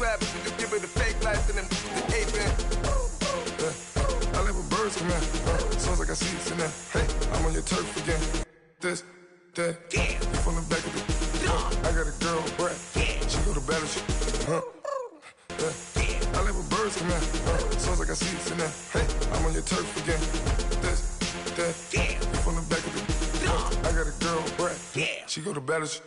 savage when you give it a fake life and then the aping. I live with birds come in. Sounds like I see it in there. Hey, I'm on your turf again. This, that, you from the back of the. I got a girl, Brad. She go to battle shit. I live with birds come in. Sounds like I see it in there. Hey, I'm on your turf again. This, that, you from the back of the. I got a girl, Brad. She go to battle shit.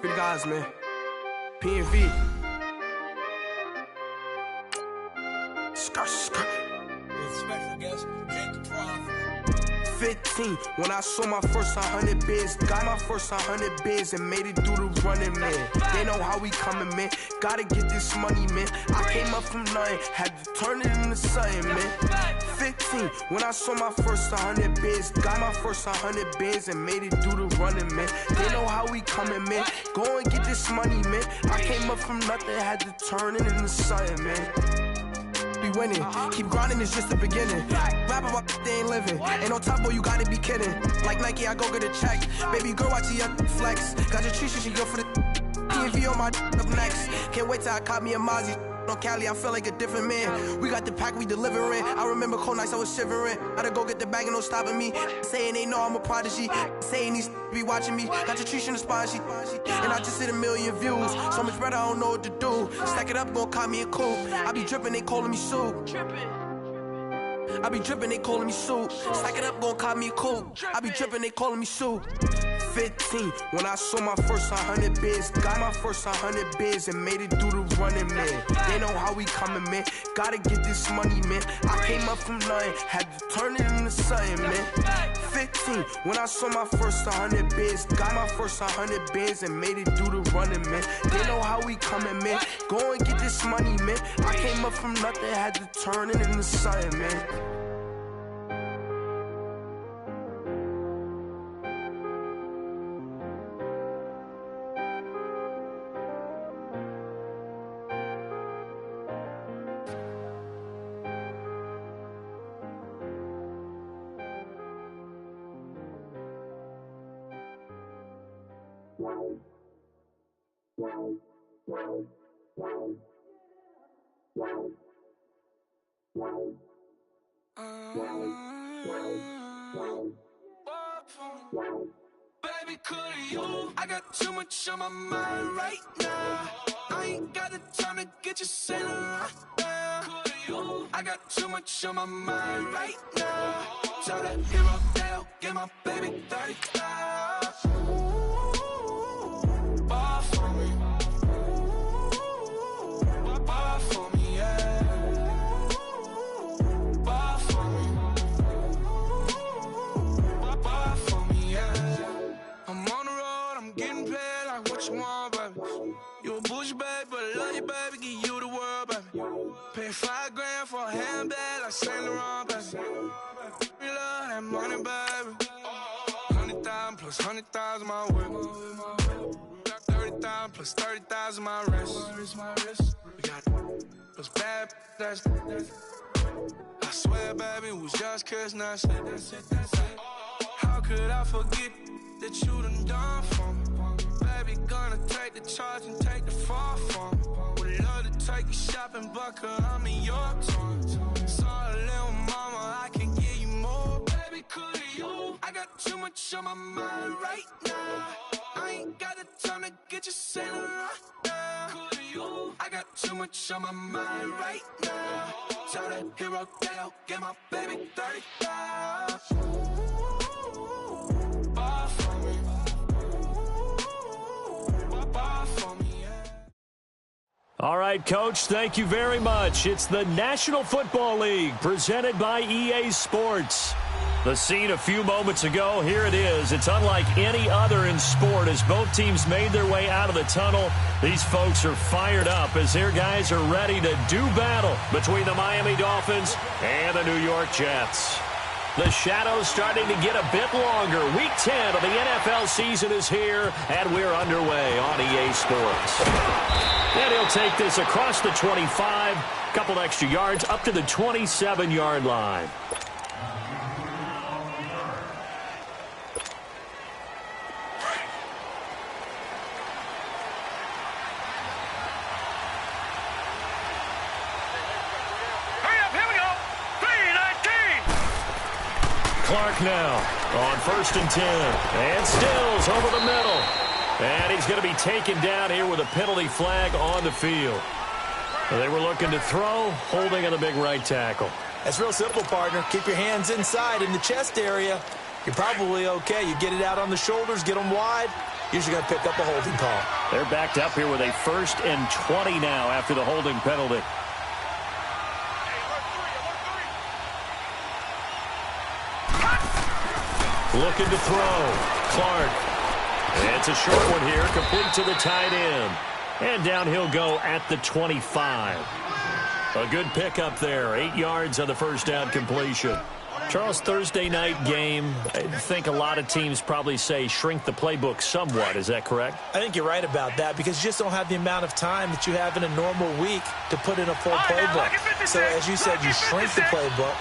Free the guys, man. PNV. Skirt. Special guest, Jake the Prophet. 15, when I saw my first 100 bids, got my first 100 bids and made it through the running, man. They know how we coming, man. Gotta get this money, man. I came up from nothing, had to turn it into something, man. 15, when I saw my first 100 bids, got my first 100 bids and made it through the running, man. They know how we coming, man. Go and get this money, man. I came up from nothing, had to turn it into something, man. Be winning, keep grinding, it's just the beginning. Rap about they ain't living. Ain't no top boy, you gotta be kidding. Like Nike, I go get a check. Baby girl, watch your flex. Got your tree, she go for the PNV on my up next. Can't wait till I caught me a Mozzie. On Cali, I feel like a different man. We got the pack, we delivering. I remember cold nights, I was shivering. Gotta go get the bag and no stopping me. Saying they know I'm a prodigy. Saying these be watching me. Got your tree in the spot, and I just hit 1 million views. So much better, I don't know what to do. Stack it up, gon' call me a coupe. I be dripping, they calling me Sue. I be dripping, they calling me Sue. Stack it up, gon' call me a coupe. I be dripping, they calling me Sue. 15, when I saw my first 100 bids, got my first 100 bids and made it through the running, man. They know how we coming, man. Gotta get this money, man. I came up from nothing, had to turn it into something, man. 15, when I saw my first 100 bids, got my first 100 bids and made it through the running, man. They know how we coming, man. Go and get this money, man. I came up from nothing, had to turn it into something, man. Baby, could you? I got too much on my mind right now. I ain't got the time to get you sailing right now. Could you? I got too much on my mind right now. Tell that hero Dale, get my baby 35. Ball for me. Ball for me, yeah. Ball for me. Ball for me, yeah. I'm on the road, I'm getting paid like what you want, baby. You a bougie, baby, but I love you, baby. Give you the world, baby. Pay $5 grand for a handbag like Saint Laurent, baby. We love that money, baby. 100,000 plus 100,000 my way. 30,000 plus 30,000 my wrist. We got those bad, that's I swear, baby, it was just kissing, that's it. How could I forget that you done for me? Baby, gonna take the charge and take the fall for me. Would love to take you shopping, but cause I'm in your town. Sorry, little mama, I can give you more. Baby, could you? I got too much on my mind right now. I ain't got the time to get you sailing right now. Could you? I got too much on my mind right now. Tell that hero Dale, get my baby 35. Ball for me. Ball for me, yeah. All right, Coach, thank you very much. It's the National Football League presented by EA Sports. The scene a few moments ago, here it is. It's unlike any other in sport as both teams made their way out of the tunnel. These folks are fired up as their guys are ready to do battle between the Miami Dolphins and the New York Jets. The shadows starting to get a bit longer. Week 10 of the NFL season is here, and we're underway on EA Sports. And he'll take this across the 25, a couple extra yards, up to the 27-yard line. Clark now on 1st and 10. And Stills over the middle. And he's going to be taken down here with a penalty flag on the field. They were looking to throw, holding on the big right tackle. That's real simple, partner. Keep your hands inside in the chest area. You're probably okay. You get it out on the shoulders, get them wide. Usually going to pick up a holding call. They're backed up here with a 1st and 20 now after the holding penalty. Looking to throw. Clark. It's a short one here, complete to the tight end. And down he'll go at the 25. A good pickup there. 8 yards on the first down completion. Charles, Thursday night game, I think a lot of teams probably say shrink the playbook somewhat. Is that correct? I think you're right about that because you just don't have the amount of time that you have in a normal week to put in a full playbook. So as you said, you shrink the playbook,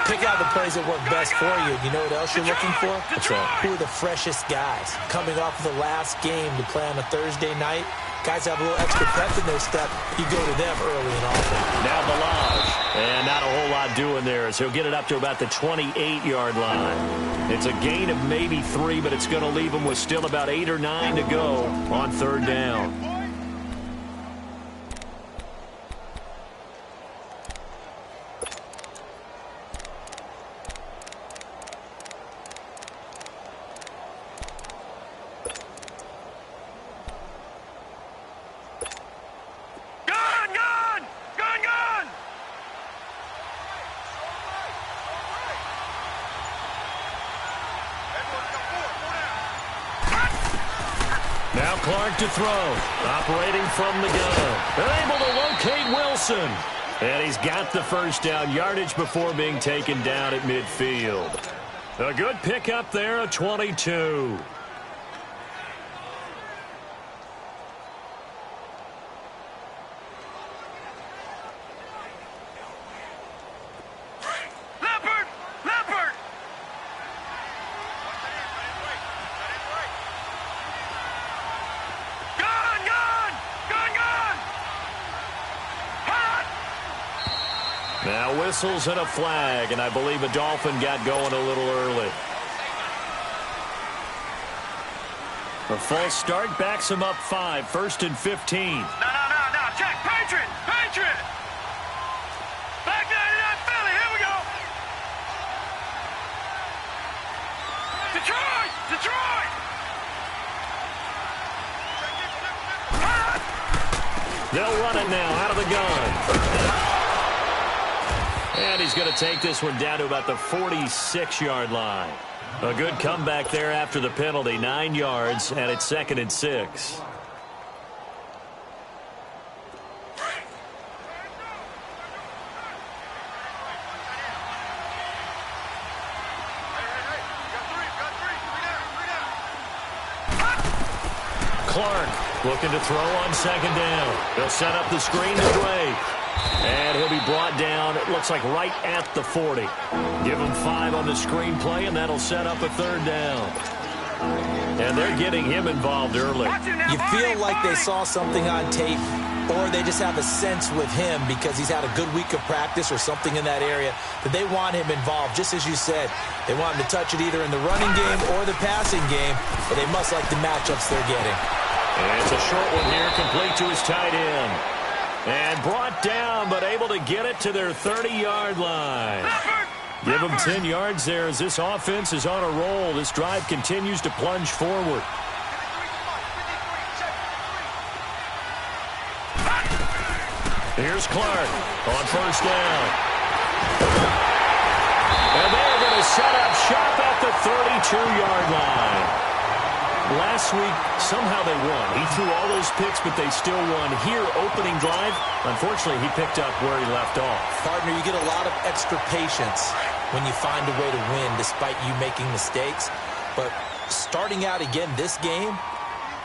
pick out the plays that work best for you. You know what else you're looking for? What's that? Who are the freshest guys coming off of the last game to play on a Thursday night? Guys have a little extra pep in their step. You go to them early and often. Now Balaj. And not a whole lot doing there as he'll get it up to about the 28-yard line. It's a gain of maybe 3, but it's going to leave him with still about 8 or 9 to go on 3rd down. Now Clark to throw. Operating from the gun. They're able to locate Wilson. And he's got the first down yardage before being taken down at midfield. A good pickup there, a 22. Now whistles and a flag, and I believe a Dolphin got going a little early. A false start backs him up 5, 1st and 15. No, check, Patriot! Back 99, Philly, here we go! Detroit! They'll run it now out of the gun. And he's going to take this one down to about the 46-yard line. A good comeback there after the penalty, 9 yards, and it's 2nd and 6. Clark looking to throw on 2nd down. They'll set up the screen to Drake. And he'll be brought down, it looks like right at the 40. Give him 5 on the screenplay, and that'll set up a 3rd down. And they're getting him involved early. You feel like they saw something on tape, or they just have a sense with him because he's had a good week of practice or something in that area that they want him involved. Just as you said, they want him to touch it either in the running game or the passing game, but they must like the matchups they're getting. And it's a short one here, complete to his tight end. And brought down, but able to get it to their 30-yard line. Give them 10 yards there as this offense is on a roll. This drive continues to plunge forward. Here's Clark on 1st down. And they're going to set up shop at the 32-yard line. Last week, somehow they won. He threw all those picks, but they still won. Here, opening drive, unfortunately, he picked up where he left off. Partner, you get a lot of extra patience when you find a way to win despite you making mistakes. But starting out again this game,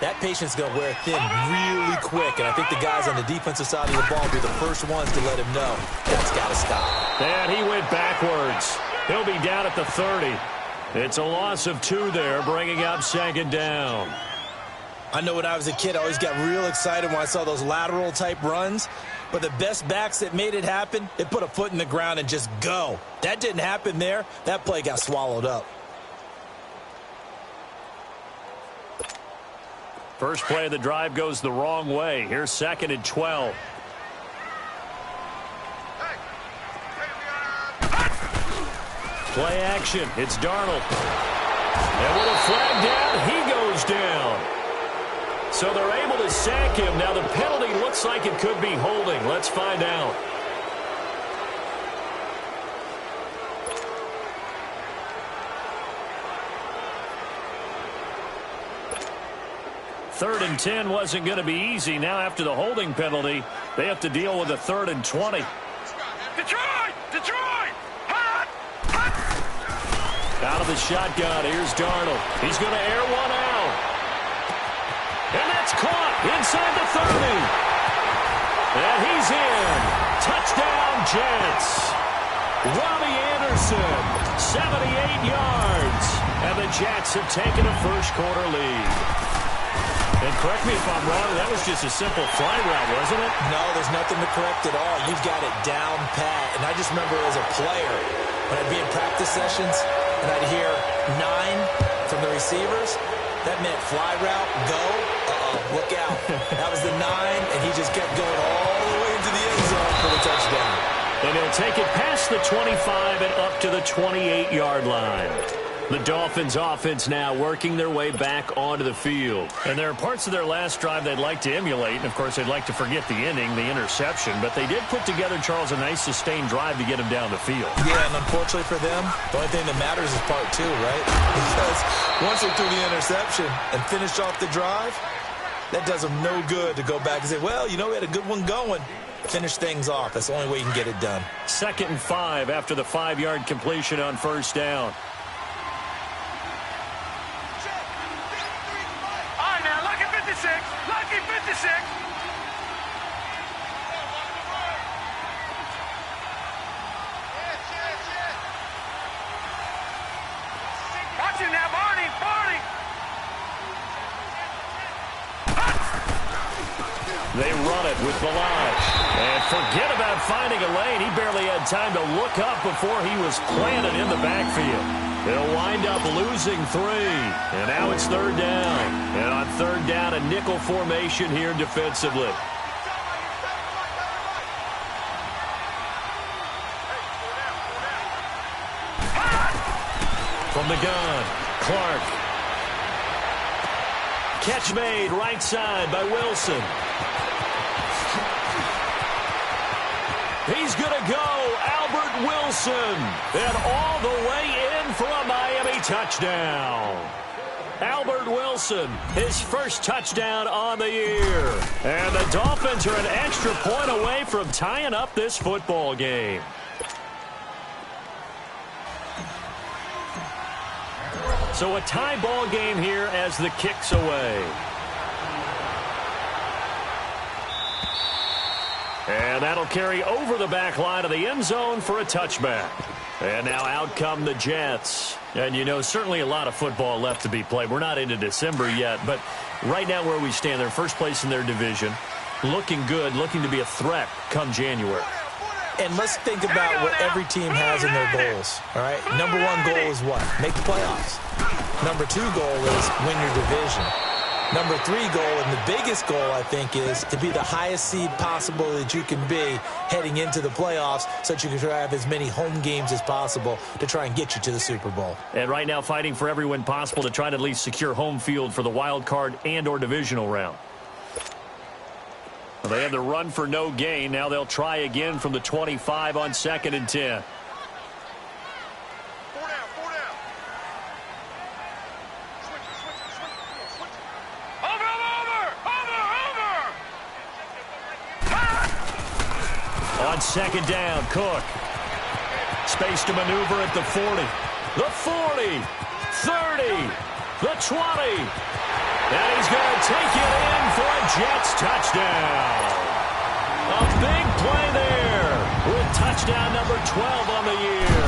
that patience is going to wear thin really quick, and I think the guys on the defensive side of the ball will be the first ones to let him know that's got to stop. And he went backwards. He'll be down at the 30. It's a loss of 2 there, bringing up second down. I know when I was a kid, I always got real excited when I saw those lateral-type runs. But the best backs that made it happen, they put a foot in the ground and just go. That didn't happen there. That play got swallowed up. First play of the drive goes the wrong way. Here's 2nd and 12. Play action. It's Darnold. And with a flag down, he goes down. So they're able to sack him. Now the penalty looks like it could be holding. Let's find out. Third and 10 wasn't going to be easy. Now after the holding penalty, they have to deal with a 3rd and 20. Detroit! Detroit! Hot! Hot! Out of the shotgun, here's Darnold. He's going to air one out. And that's caught inside the 30. And he's in. Touchdown, Jets. Robbie Anderson, 78 yards. And the Jets have taken a first-quarter lead. And correct me if I'm wrong, that was just a simple fly route, wasn't it? No, there's nothing to correct at all. You've got it down pat. And I just remember as a player, when I'd be in practice sessions and I'd hear 9 from the receivers, that meant fly route, go, look out. That was the 9, and he just kept going all the way into the end zone for the touchdown. And he'll take it past the 25 and up to the 28-yard line. The Dolphins offense now working their way back onto the field. And there are parts of their last drive they'd like to emulate. And, of course, they'd like to forget the ending, the interception. But they did put together, Charles, a nice sustained drive to get him down the field. Yeah, and unfortunately for them, the only thing that matters is part 2, right? Because once they threw the interception and finished off the drive, that does them no good to go back and say, well, you know, we had a good one going. Finish things off. That's the only way you can get it done. 2nd and 5 after the 5-yard completion on first down. Lucky 56. Watch him now, Barney. They run it with Balaj. And forget about finding a lane. He barely had time to look up before he was planted in the backfield. They'll wind up losing 3. And now it's 3rd down. And on 3rd down, a nickel formation here defensively. From the gun, Clark. Catch made right side by Wilson. He's going to go, Albert Wilson. And all the way in for a Miami touchdown. Albert Wilson, his first touchdown on the year. And the Dolphins are an extra point away from tying up this football game. So a tie ball game here as the kick's away. And that'll carry over the back line of the end zone for a touchback. And now out come the Jets. And, you know, certainly a lot of football left to be played. We're not into December yet, but right now where we stand, they're first place in their division. Looking good, looking to be a threat come January. And let's think about what every team has in their goals, all right? Number 1 goal is what? Make the playoffs. Number 2 goal is win your division. Number 3 goal, and the biggest goal, I think, is to be the highest seed possible that you can be heading into the playoffs so that you can try to have as many home games as possible to try and get you to the Super Bowl. And right now fighting for every win possible to try to at least secure home field for the wild card and or divisional round. Well, they had the run for no gain. Now they'll try again from the 25 on 2nd and 10. On 2nd down, Cook. Space to maneuver at the 40. The 40. 30. The 20. And he's going to take it in for a Jets touchdown. A big play there with touchdown number 12 on the year.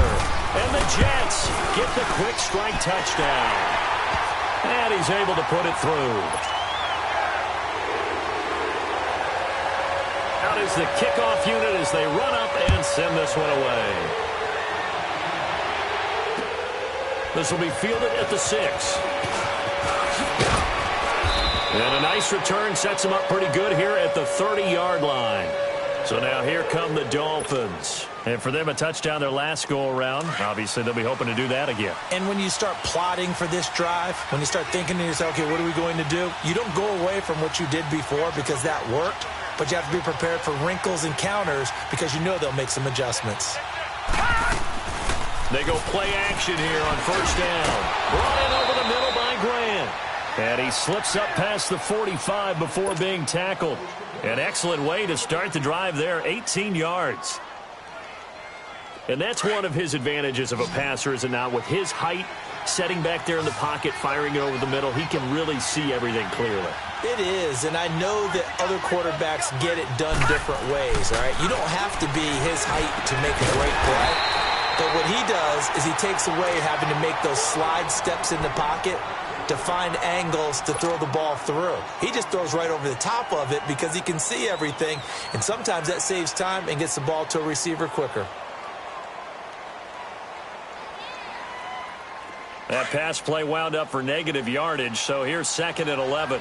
And the Jets get the quick strike touchdown. And he's able to put it through. Out is the kickoff unit as they run up and send this one away. This will be fielded at the 6. And a nice return sets him up pretty good here at the 30-yard line. So now here come the Dolphins. And for them, a touchdown their last go-around. Obviously, they'll be hoping to do that again. And when you start plotting for this drive, when you start thinking to yourself, okay, what are we going to do? You don't go away from what you did before because that worked. But you have to be prepared for wrinkles and counters because you know they'll make some adjustments. They go play action here on first down. Brought in over the middle by Grant. And he slips up past the 45 before being tackled. An excellent way to start the drive there, 18 yards. And that's one of his advantages of a passer, is it not? With his height, setting back there in the pocket, firing it over the middle, he can really see everything clearly. It is, and I know that other quarterbacks get it done different ways, all right? You don't have to be his height to make a great play. But what he does is he takes away having to make those slide steps in the pocket to find angles to throw the ball through. He just throws right over the top of it because he can see everything, and sometimes that saves time and gets the ball to a receiver quicker. That pass play wound up for negative yardage, so here's 2nd and 11.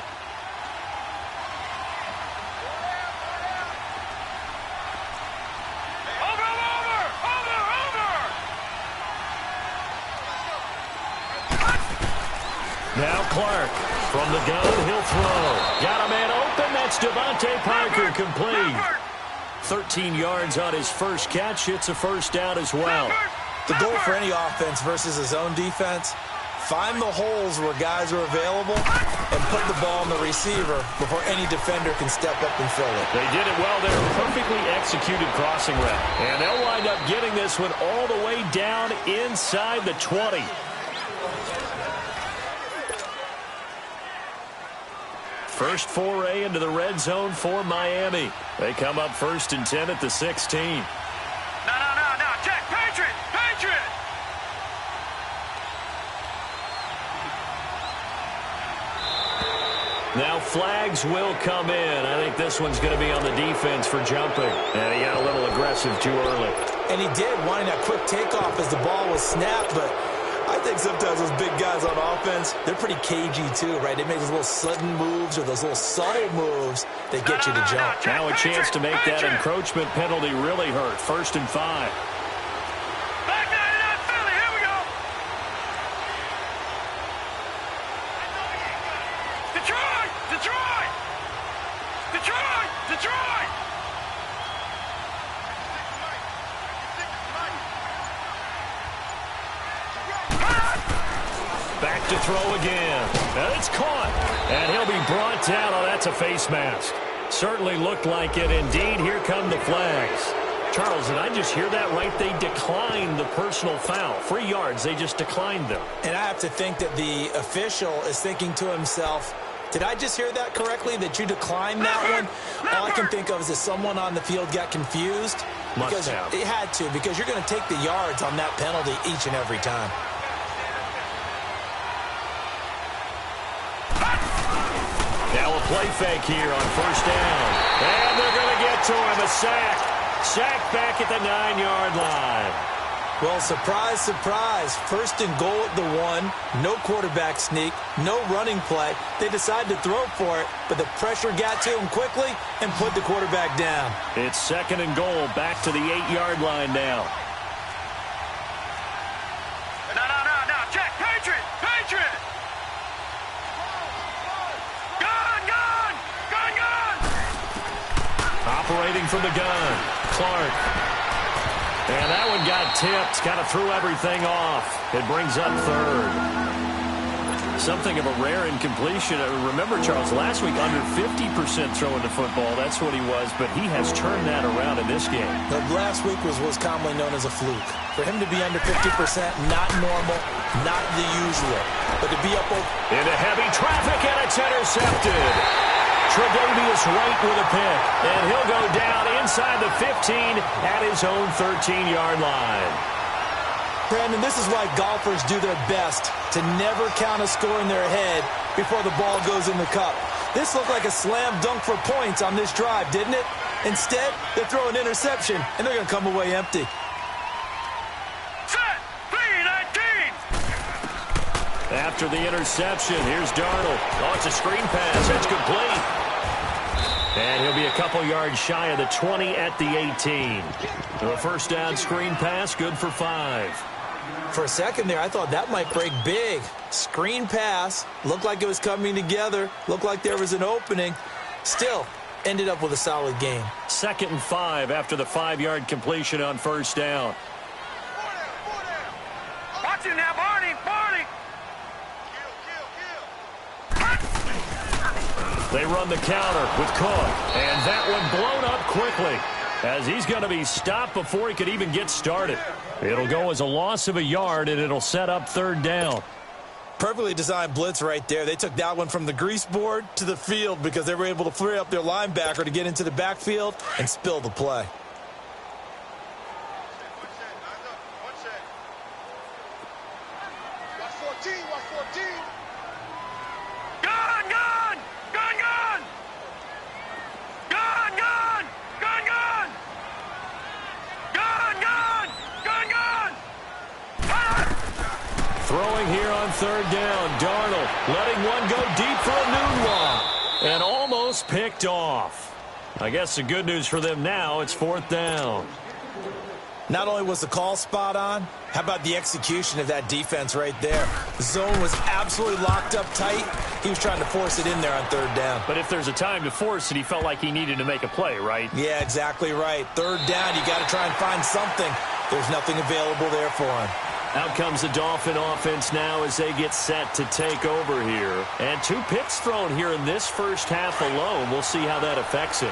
Now Clark from the gun, he'll throw. Got a man open, that's Devontae Parker, complete. 13 yards on his first catch. It's a first down as well. The goal for any offense versus his own defense, find the holes where guys are available and put the ball on the receiver before any defender can step up and fill it. They did it well there. Perfectly executed crossing route. And they'll wind up getting this one all the way down inside the 20. First foray into the red zone for Miami. They come up 1st and 10 at the 16. No, Jack, Patriot! Now flags will come in. I think this one's going to be on the defense for jumping. And he got a little aggressive too early. And he did, wanting that quick takeoff as the ball was snapped, but I think sometimes those big guys on offense, they're pretty cagey too, right? They make those little sudden moves or those little subtle moves that get you to jump. Now a chance to make that encroachment penalty really hurt. 1st and 5. Back 99 Philly, here we go! Detroit! Back to throw again. And it's caught. And he'll be brought down. Oh, that's a face mask. Certainly looked like it. Indeed, here come the flags. Charles, did I just hear that right? They declined the personal foul. 3 yards, they just declined them. And I have to think that the official is thinking to himself, did I just hear that correctly, that you declined that one? All I can think of is that someone on the field got confused. Must have. It had to, because you're going to take the yards on that penalty each and every time. Now a play fake here on first down. And they're going to get to him. A sack. Sack back at the 9-yard line. Well, surprise, surprise. 1st and goal at the 1. No quarterback sneak. No running play. They decided to throw for it, but the pressure got to him quickly and put the quarterback down. It's 2nd and goal. Back to the 8-yard line now. No, Jack, Patriot! Operating from the gun, Clark. And that one got tipped, kind of threw everything off. It brings up 3rd. Something of a rare incompletion. Remember, Charles, last week under 50% throwing the football. That's what he was, but he has turned that around in this game. But last week was commonly known as a fluke. For him to be under 50%, not normal, not the usual. But to be up into heavy traffic, and it's intercepted. Tre'Davious White with a pick, and he'll go down inside the 15 at his own 13-yard line. Brandon, this is why golfers do their best to never count a score in their head before the ball goes in the cup. This looked like a slam dunk for points on this drive, didn't it? Instead, they throw an interception, and they're going to come away empty. Set, 3-19. After the interception, here's Darnold. Oh, it's a screen pass. It's complete. And he'll be a couple yards shy of the 20 at the 18. A first down screen pass, good for 5. For a second there, I thought that might break big. Screen pass, looked like it was coming together, looked like there was an opening. Still, ended up with a solid game. 2nd and 5 after the 5-yard completion on first down. Watch him now, Barney. They run the counter with Cook, and that one blown up quickly as he's going to be stopped before he could even get started. It'll go as a loss of a yard, and it'll set up 3rd down. Perfectly designed blitz right there. They took that one from the grease board to the field because they were able to free up their linebacker to get into the backfield and spill the play. Throwing here on 3rd down, Darnold letting one go deep for a noon long and almost picked off. I guess the good news for them now, it's 4th down. Not only was the call spot on, how about the execution of that defense right there? The zone was absolutely locked up tight. He was trying to force it in there on 3rd down. But if there's a time to force it, he felt like he needed to make a play, right? Yeah, exactly right. 3rd down, you got to try and find something. There's nothing available there for him. Out comes the Dolphin offense now as they get set to take over here. And 2 picks thrown here in this first half alone. We'll see how that affects him.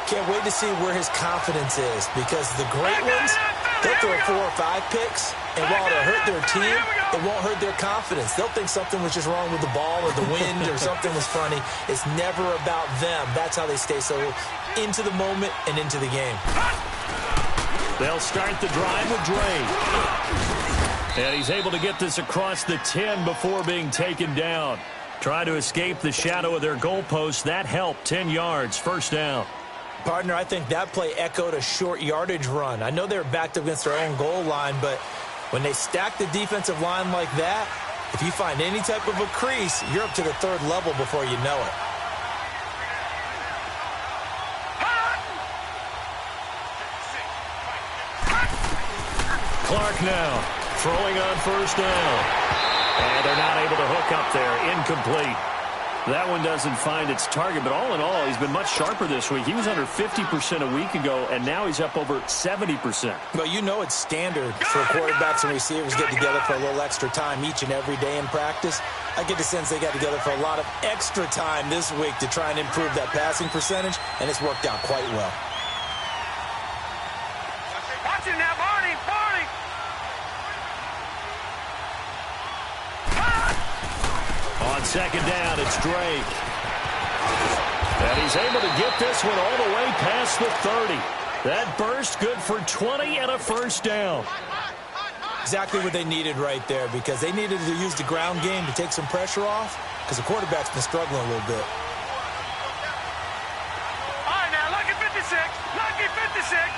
Can't wait to see where his confidence is because the great ones, they'll throw 4 or 5 picks, and while they'll hurt their team, it won't hurt their confidence. They'll think something was just wrong with the ball or the wind or something was funny. It's never about them. That's how they stay so into the moment and into the game. They'll start the drive with Drake. And he's able to get this across the 10 before being taken down. Trying to escape the shadow of their goalpost. That helped. 10 yards, 1st down. Partner, I think that play echoed a short yardage run. I know they were backed up against their own goal line, but when they stack the defensive line like that, if you find any type of a crease, you're up to the 3rd level before you know it. Clark now throwing on 1st down. And they're not able to hook up there. Incomplete. That one doesn't find its target, but all in all, he's been much sharper this week. He was under 50% a week ago, and now he's up over 70%. Well, you know it's standard for quarterbacks and receivers to get together for a little extra time each and every day in practice. I get the sense they got together for a lot of extra time this week to try and improve that passing percentage, and it's worked out quite well. Watch him now, Barney. On 2nd down, it's Drake. And he's able to get this one all the way past the 30. That burst good for 20 and a 1st down. Exactly what they needed right there because they needed to use the ground game to take some pressure off because the quarterback's been struggling a little bit. All right, now, lucky 56. Lucky 56.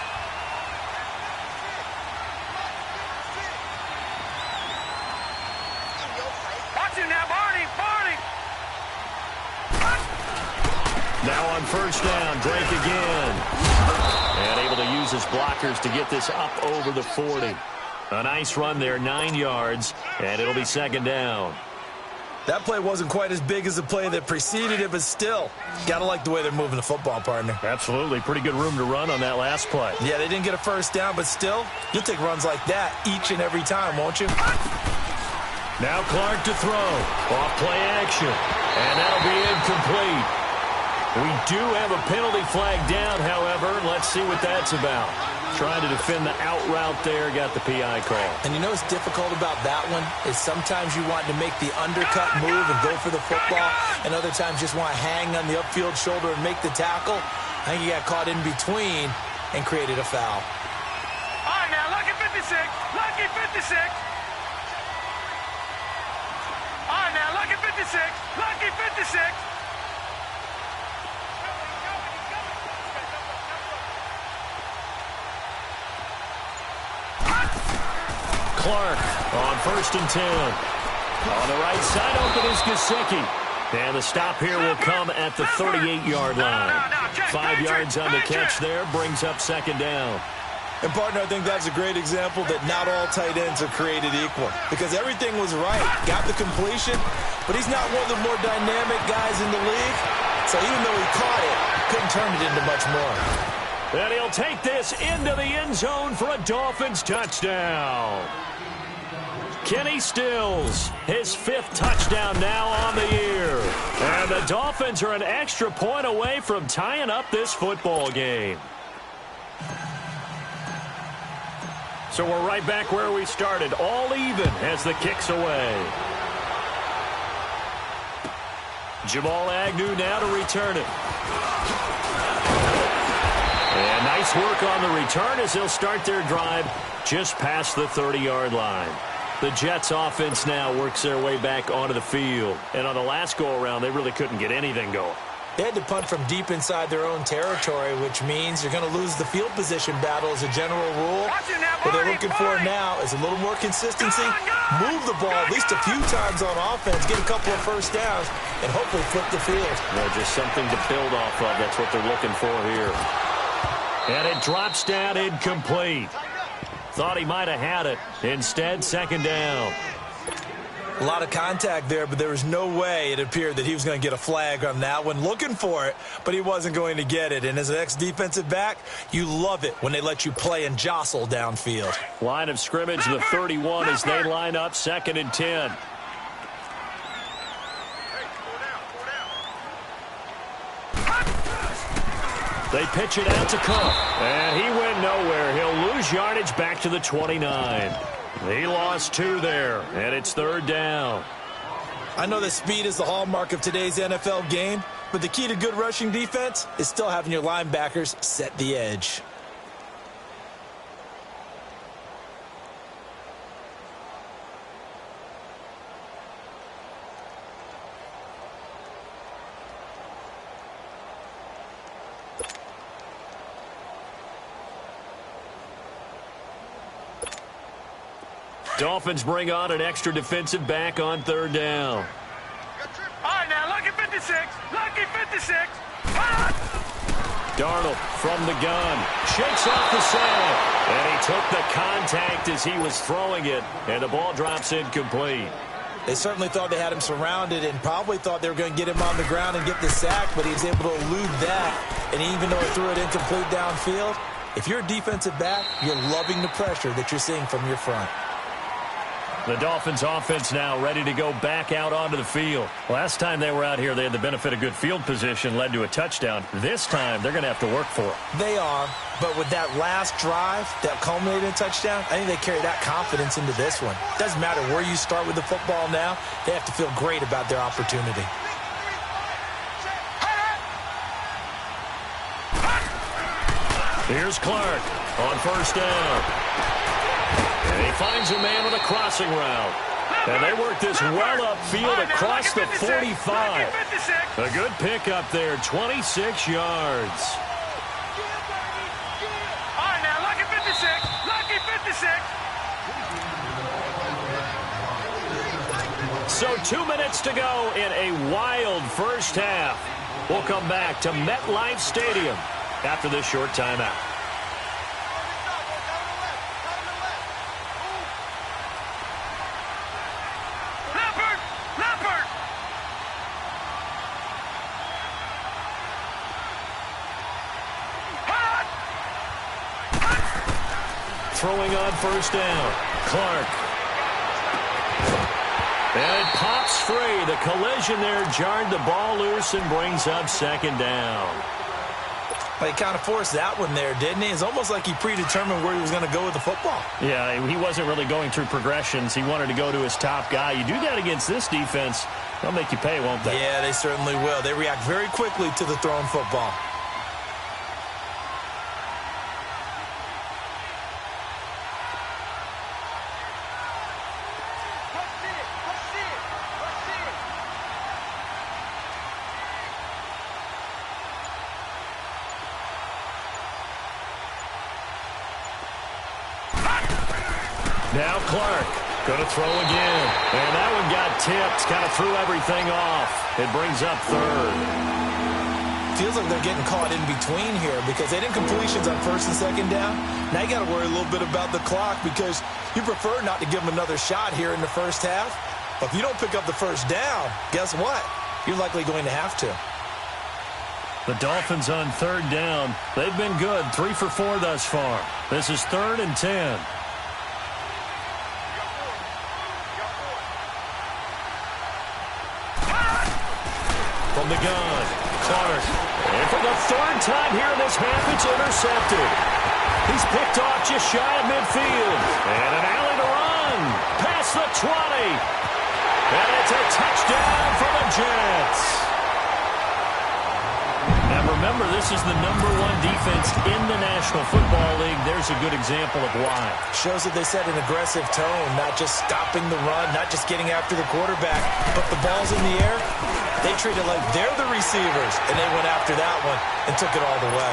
Watch him now, Barney. Now on 1st down, Drake again. And able to use his blockers to get this up over the 40. A nice run there, 9 yards, and it'll be 2nd down. That play wasn't quite as big as the play that preceded it, but still, got to like the way they're moving the football, partner. Absolutely. Pretty good room to run on that last play. Yeah, they didn't get a 1st down, but still, you'll take runs like that each and every time, won't you? Now Clark to throw. Off play action. And that'll be incomplete. We do have a penalty flag down, however. Let's see what that's about. Trying to defend the out route there. Got the PI call. And you know what's difficult about that one is sometimes you want to make the undercut move and go for the football, and other times just want to hang on the upfield shoulder and make the tackle. I think he got caught in between and created a foul. All right, now, lucky 56. Lucky 56. All right, now, lucky 56. Lucky 56. Clark on 1st and 10. On the right side, open is Gesicki. And the stop here will come at the 38-yard line. 5 yards on the catch there, brings up 2nd down. And, partner, I think that's a great example that not all tight ends are created equal. Because everything was right. Got the completion, but he's not one of the more dynamic guys in the league. So even though he caught it, couldn't turn it into much more. And he'll take this into the end zone for a Dolphins touchdown. Kenny Stills, his 5th touchdown now on the year. And the Dolphins are an extra point away from tying up this football game. So we're right back where we started, all even as the kick's away. Jamal Agnew now to return it. And nice work on the return as they'll start their drive just past the 30-yard line. The Jets offense now works their way back onto the field. And on the last go-around, they really couldn't get anything going. They had to punt from deep inside their own territory, which means you're going to lose the field position battle as a general rule. What they're looking for now is a little more consistency, move the ball at least a few times on offense, get a couple of first downs, and hopefully flip the field. Just something to build off of. That's what they're looking for here. And it drops down incomplete. Thought he might have had it. Instead, 2nd down. A lot of contact there, but there was no way it appeared that he was going to get a flag on that one. Looking for it, but he wasn't going to get it. And as an ex-defensive back, you love it when they let you play and jostle downfield. Line of scrimmage, the 31 as they line up 2nd and 10. They pitch it out to Cook, and he went nowhere. He'll lose yardage back to the 29. He lost 2 there, and it's 3rd down. I know that speed is the hallmark of today's NFL game, but the key to good rushing defense is still having your linebackers set the edge. Dolphins bring on an extra defensive back on 3rd down. All right, now, lucky 56. Lucky 56. Darnold from the gun. Shakes off the sand. And he took the contact as he was throwing it. And the ball drops incomplete. They certainly thought they had him surrounded and probably thought they were going to get him on the ground and get the sack, but he was able to elude that. And even though he threw it incomplete downfield, if you're a defensive back, you're loving the pressure that you're seeing from your front. The Dolphins offense now ready to go back out onto the field. Last time they were out here, they had the benefit of good field position, led to a touchdown. This time, they're going to have to work for it. They are, but with that last drive that culminated in a touchdown, I think they carry that confidence into this one. Doesn't matter where you start with the football now, they have to feel great about their opportunity. Here's Clark on 1st down. And he finds a man with a crossing route. And they work this well upfield across the 45. A good pickup there, 26 yards. All right, now, lucky 56. Lucky 56. So 2 minutes to go in a wild first half. We'll come back to MetLife Stadium after this short timeout. Throwing on 1st down. Clark. And it pops free. The collision there jarred the ball loose and brings up second down. He kind of forced that one there, didn't he? It's almost like he predetermined where he was going to go with the football. Yeah, he wasn't really going through progressions. He wanted to go to his top guy. You do that against this defense, they'll make you pay, won't they? Yeah, they certainly will. They react very quickly to the thrown football. Now Clark, going to throw again. And that one got tipped, kind of threw everything off. It brings up third. Feels like they're getting caught in between here because they didn't completions on first and second down. Now you got to worry a little bit about the clock because you prefer not to give them another shot here in the first half. But if you don't pick up the first down, guess what? You're likely going to have to. The Dolphins on third down. They've been good, 3 for 4 thus far. This is 3rd and 10. From the gun, Clark. And for the third time here in this half, it's intercepted. He's picked off just shy of midfield. And an alley to run. Past the 20. And it's a touchdown for the Jets. Now remember, this is the #1 defense in the National Football League. There's a good example of why. Shows that they set an aggressive tone, not just stopping the run, not just getting after the quarterback, but the ball's in the air. They treat it like they're the receivers, and they went after that one and took it all the way.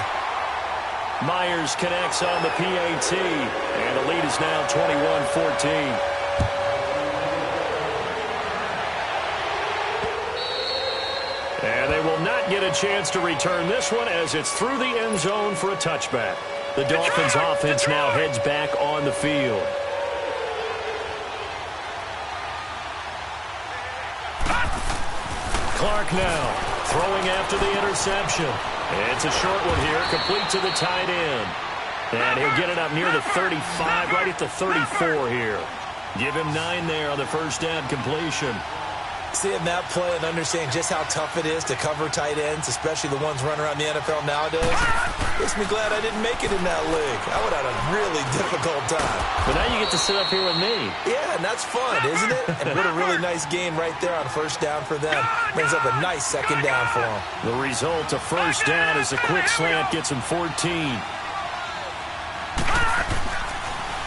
Myers connects on the PAT, and the lead is now 21-14. And they will not get a chance to return this one as it's through the end zone for a touchback. The Dolphins offense now heads back on the field. Clark now throwing after the interception. It's a short one here, complete to the tight end. And he'll get it up near the 35, right at the 34 here. Give him 9 there on the first down completion. Seeing that play and understanding just how tough it is to cover tight ends, especially the ones running around the NFL nowadays, makes me glad I didn't make it in that league. I would have had a really difficult time. But now you get to sit up here with me. Yeah, and that's fun, isn't it? And what a really nice game right there on first down for them. Brings up a nice second down for them. The result of first down is a quick slant gets him 14.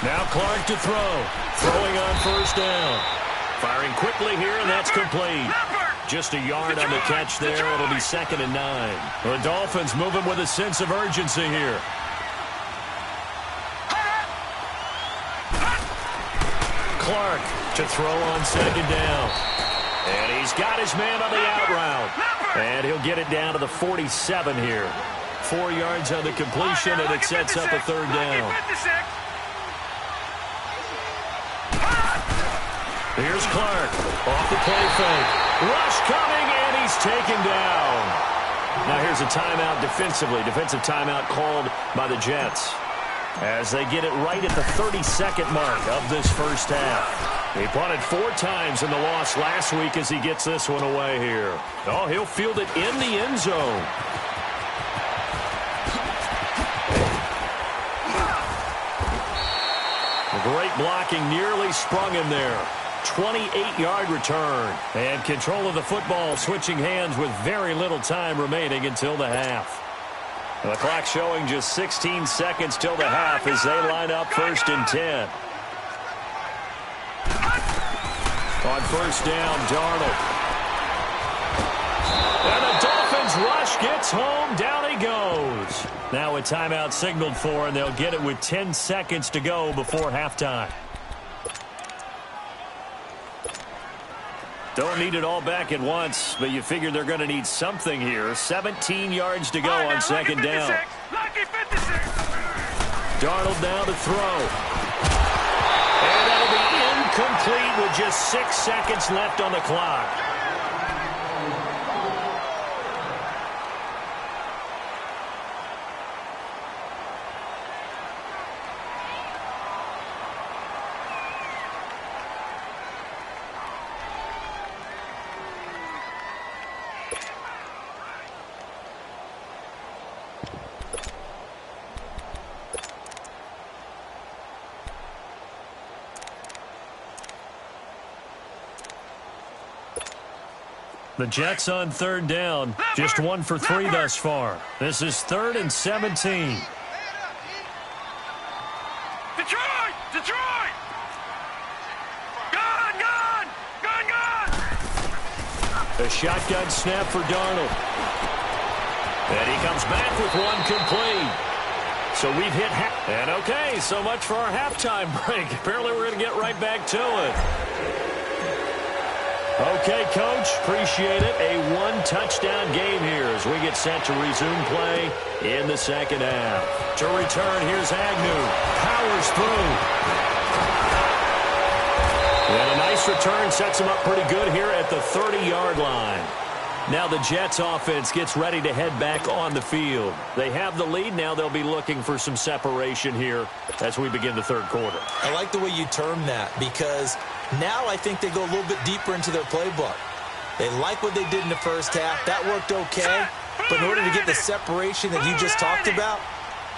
Now Clark to throw. Throwing on first down. Firing quickly here, and that's complete. Just a yard on the catch there. It'll be 2nd and 9. The Dolphins moving with a sense of urgency here. Clark to throw on second down. And he's got his man on the out route. And he'll get it down to the 47 here. 4 yards on the completion, and it sets up a third down. Here's Clark off the play fake. Rush coming, and he's taken down. Now here's a timeout defensively. Defensive timeout called by the Jets as they get it right at the 32nd mark of this first half. He punted 4 times in the loss last week as he gets this one away here. Oh, he'll field it in the end zone. Great blocking, nearly sprung him there. 28-yard return. And control of the football switching hands with very little time remaining until the half. The clock showing just 16 seconds till the half as they line up 1st and 10. On first down, Darnold. And the Dolphins rush gets home. Down he goes. Now a timeout signaled for, and they'll get it with 10 seconds to go before halftime. Don't need it all back at once, but you figure they're going to need something here. 17 yards to go on second down. Darnold now to throw. And that'll be incomplete with just 6 seconds left on the clock. The Jets on third down. Just 1 for 3 thus far. This is 3rd and 17. Detroit! Detroit! Gun! Gun! Gun! Gun! A shotgun snap for Darnold. And he comes back with one complete. So we've hit half. And okay, so much for our halftime break. Apparently we're going to get right back to it. Okay, Coach, appreciate it. A one-touchdown game here as we get set to resume play in the second half. To return, here's Agnew. Powers through. And a nice return sets him up pretty good here at the 30-yard line. Now the Jets offense gets ready to head back on the field. They have the lead. Now they'll be looking for some separation here as we begin the third quarter. I like the way you term that because now I think they go a little bit deeper into their playbook. They like what they did in the first half. That worked okay. But in order to get the separation that you just talked about,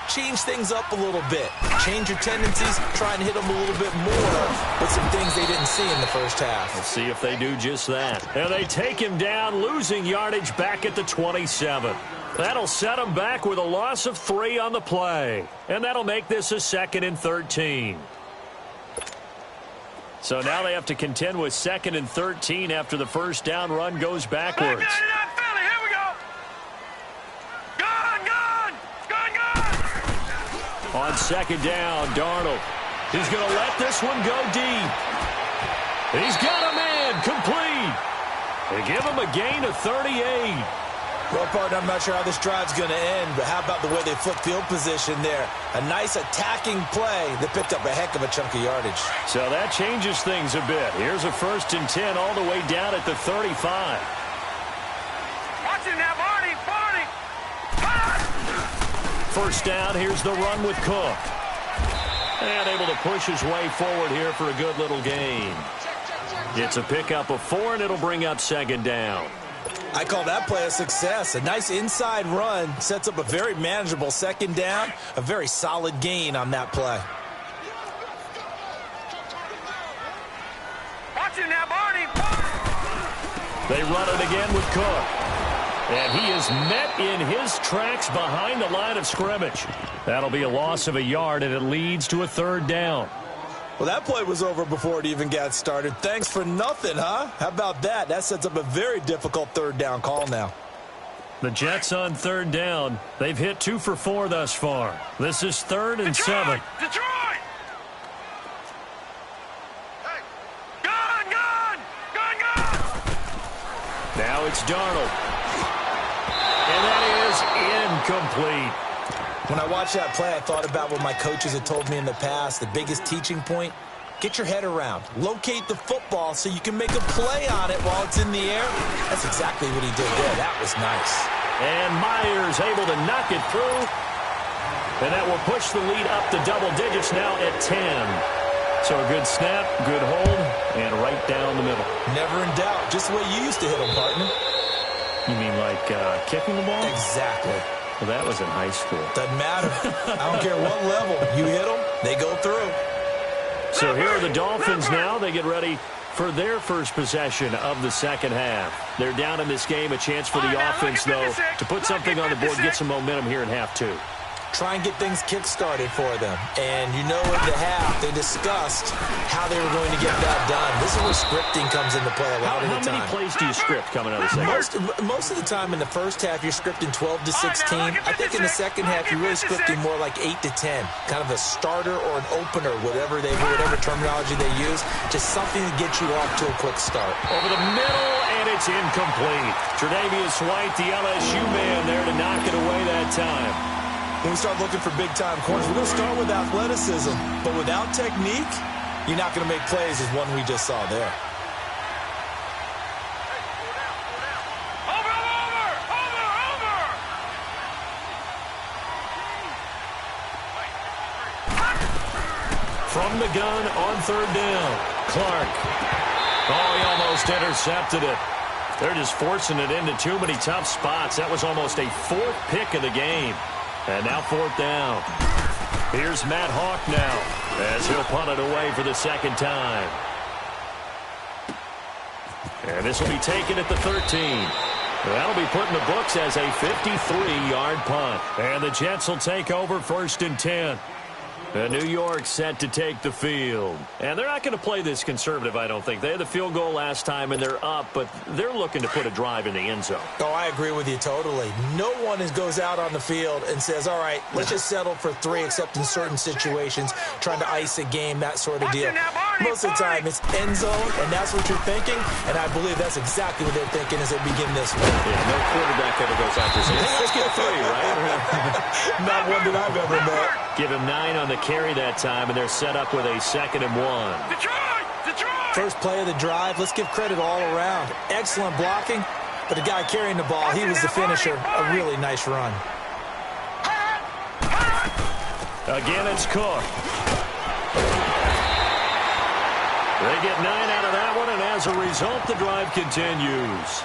change things up a little bit. Change your tendencies, try and hit them a little bit more with some things they didn't see in the first half. Let's see if they do just that. And they take him down, losing yardage back at the 27. That'll set him back with a loss of 3 on the play. And that'll make this a 2nd and 13. So now they have to contend with 2nd and 13 after the first down run goes backwards. On second down, Darnold. He's going to let this one go deep. He's got a man complete. They give him a gain of 38. Well, partner, I'm not sure how this drive's going to end, but how about the way they flip field position there? A nice attacking play that picked up a heck of a chunk of yardage. So that changes things a bit. Here's a 1st and 10 all the way down at the 35. Watch it now, Barney! Barney! First down, here's the run with Cook. And able to push his way forward here for a good little gain. It's a pickup of 4, and it'll bring up 2nd down. I call that play a success. A nice inside run sets up a very manageable 2nd down. A very solid gain on that play. Watch it now, Barney! They run it again with Cook. And he is met in his tracks behind the line of scrimmage. That'll be a loss of a yard, and it leads to a 3rd down. Well, that play was over before it even got started. Thanks for nothing, huh? How about that? That sets up a very difficult 3rd down call now. The Jets on 3rd down. They've hit 2 for 4 thus far. This is 3rd and 7. Detroit! Hey. Gun! Gun! Gun! Gun! Now it's Darnold. And that is incomplete. When I watched that play, I thought about what my coaches had told me in the past. The biggest teaching point, get your head around. Locate the football so you can make a play on it while it's in the air. That's exactly what he did there. That was nice. And Myers able to knock it through. And that will push the lead up to double digits now at 10. So a good snap, good hold, and right down the middle. Never in doubt. Just the way you used to hit them, partner. You mean like kicking the ball? Exactly. Well, that was in high school. Doesn't matter. I don't care what level. You hit them, they go through. So here are the Dolphins now. They get ready for their first possession of the second half. They're down in this game. A chance for the offense, though, to put something on the board, get some momentum here in half 2. Try and get things kick-started for them. And you know at the half, they discussed how they were going to get that done. This is where scripting comes into play a lot of the time. How many plays do you script coming out of the second? Most of the time in the first half, you're scripting 12 to 16. I think in the second half, you're really scripting more like 8 to 10. Kind of a starter or an opener, whatever terminology they use. Just something to get you off to a quick start. Over the middle, and it's incomplete. Tre'Davious White, the LSU man, there to knock it away that time. When we start looking for big-time corners, we're going to start with athleticism. But without technique, you're not going to make plays as one we just saw there. Over! From the gun on 3rd down, Clark. Oh, he almost intercepted it. They're just forcing it into too many tough spots. That was almost a 4th pick of the game. And now 4th down. Here's Matt Hawk now as he'll punt it away for the 2nd time. And this will be taken at the 13. That'll be put in the books as a 53-yard punt. And the Jets will take over 1st and 10. And New York set to take the field. And they're not going to play this conservative, I don't think. They had the field goal last time, and they're up, but they're looking to put a drive in the end zone. Oh, I agree with you totally. No one goes out on the field and says, all right, let's just settle for 3, except in certain situations, trying to ice a game, that sort of deal. Most of the time, it's end zone, and that's what you're thinking, and I believe that's exactly what they're thinking as they begin this one. Yeah, no quarterback ever goes out there saying, hey, let's get 3, right? Not one that I've ever met. Give him 9 on the carry that time, and they're set up with a 2nd and 1. Detroit! First play of the drive, let's give credit all around. Excellent blocking, but the guy carrying the ball, he was the finisher. A really nice run. Again, it's Cook. They get 9 out of that one, and as a result, the drive continues.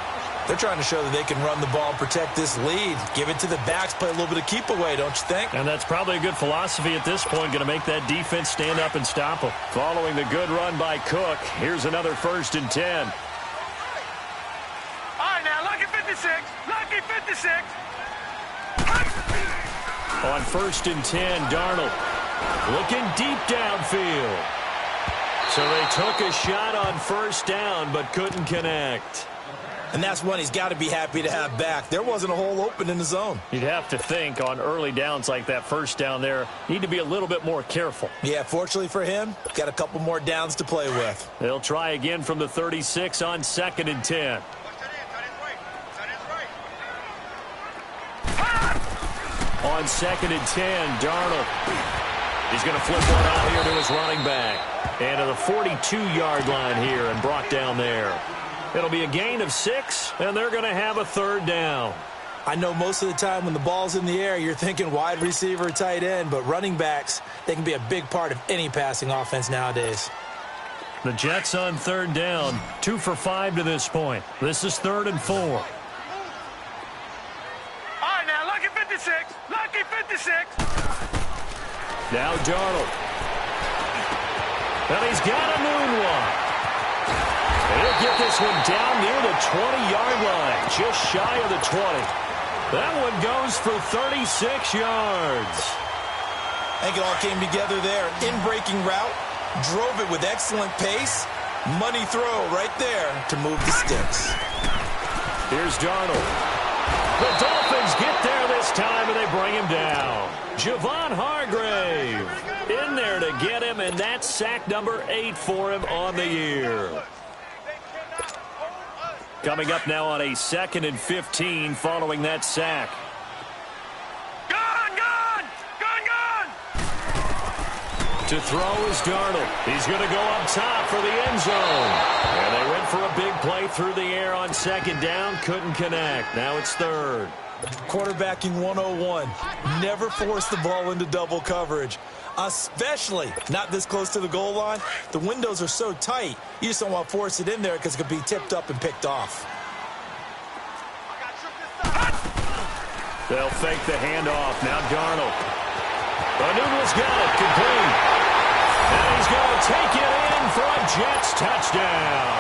They're trying to show that they can run the ball and protect this lead. Give it to the backs, play a little bit of keep away, don't you think? And that's probably a good philosophy at this point, going to make that defense stand up and stop them. Following the good run by Cook, here's another 1st and 10. All right, now, lucky 56. Lucky 56. On 1st and 10, Darnold looking deep downfield. So they took a shot on 1st down, but couldn't connect. And that's one he's got to be happy to have back. There wasn't a hole open in the zone. You'd have to think on early downs like that 1st down there, need to be a little bit more careful. Yeah, fortunately for him, got a couple more downs to play with. They'll try again from the 36 on 2nd and 10. On 2nd and 10, Darnold. He's going to flip one out here to his running back. And to the 42-yard line here and brought down there. It'll be a gain of 6, and they're going to have a 3rd down. I know most of the time when the ball's in the air, you're thinking wide receiver, tight end, but running backs, they can be a big part of any passing offense nowadays. The Jets on 3rd down, 2 for 5 to this point. This is 3rd and 4. All right, now, lucky 56. Lucky 56. Now Darnold. And he's got a moonwalk. He'll get this one down near the 20-yard line, just shy of the 20. That one goes for 36 yards. I think it all came together there. In-breaking route, drove it with excellent pace. Money throw right there to move the sticks. Here's Darnold. The Dolphins get there this time, and they bring him down. Javon Hargrave in there to get him, and that's sack number 8 for him on the year. Coming up now on a 2nd and 15 following that sack. Gone! To throw is Darnold. He's going to go up top for the end zone. And they went for a big play through the air on 2nd down. Couldn't connect. Now it's 3rd. Quarterbacking 101. Never force the ball into double coverage. Especially not this close to the goal line. The windows are so tight, you just don't want to force it in there because it could be tipped up and picked off. They'll fake the handoff. Now Darnold. Anunwa's got it. Complete. And he's going to take it in for a Jets touchdown.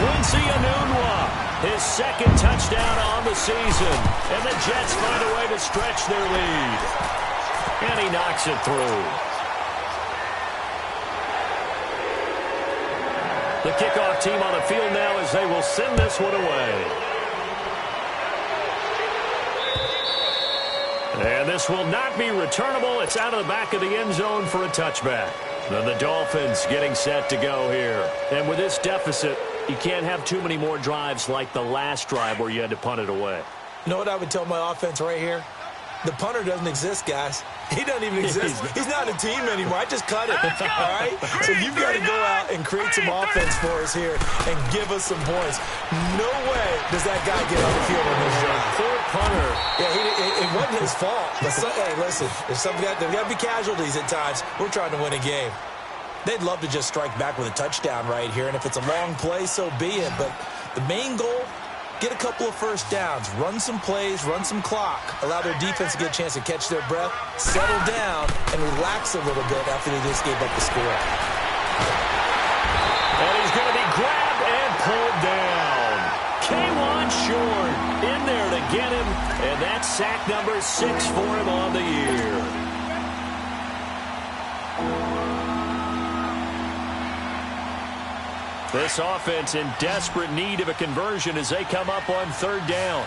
Quincy Enunwa, his 2nd touchdown on the season. And the Jets find a way to stretch their lead. And he knocks it through. The kickoff team on the field now as they will send this one away. And this will not be returnable. It's out of the back of the end zone for a touchback. And the Dolphins getting set to go here. And with this deficit, you can't have too many more drives like the last drive where you had to punt it away. You know what I would tell my offense right here? The punter doesn't exist, guys. He doesn't even exist. He's not a team anymore. I just cut it. All right? So you've got to go out and create some offense for us here and give us some points. No way does that guy get on the field on this drive. Poor punter. Yeah, it wasn't his fault. But hey, listen, there's got to be casualties at times. We're trying to win a game. They'd love to just strike back with a touchdown right here, and if it's a long play, so be it. But the main goal, get a couple of first downs, run some plays, run some clock, allow their defense to get a chance to catch their breath, settle down, and relax a little bit after they just gave up the score. And he's going to be grabbed pulled down. K'Wan Short in there to get him, and that's sack number 6 for him on the year. This offense in desperate need of a conversion as they come up on 3rd down.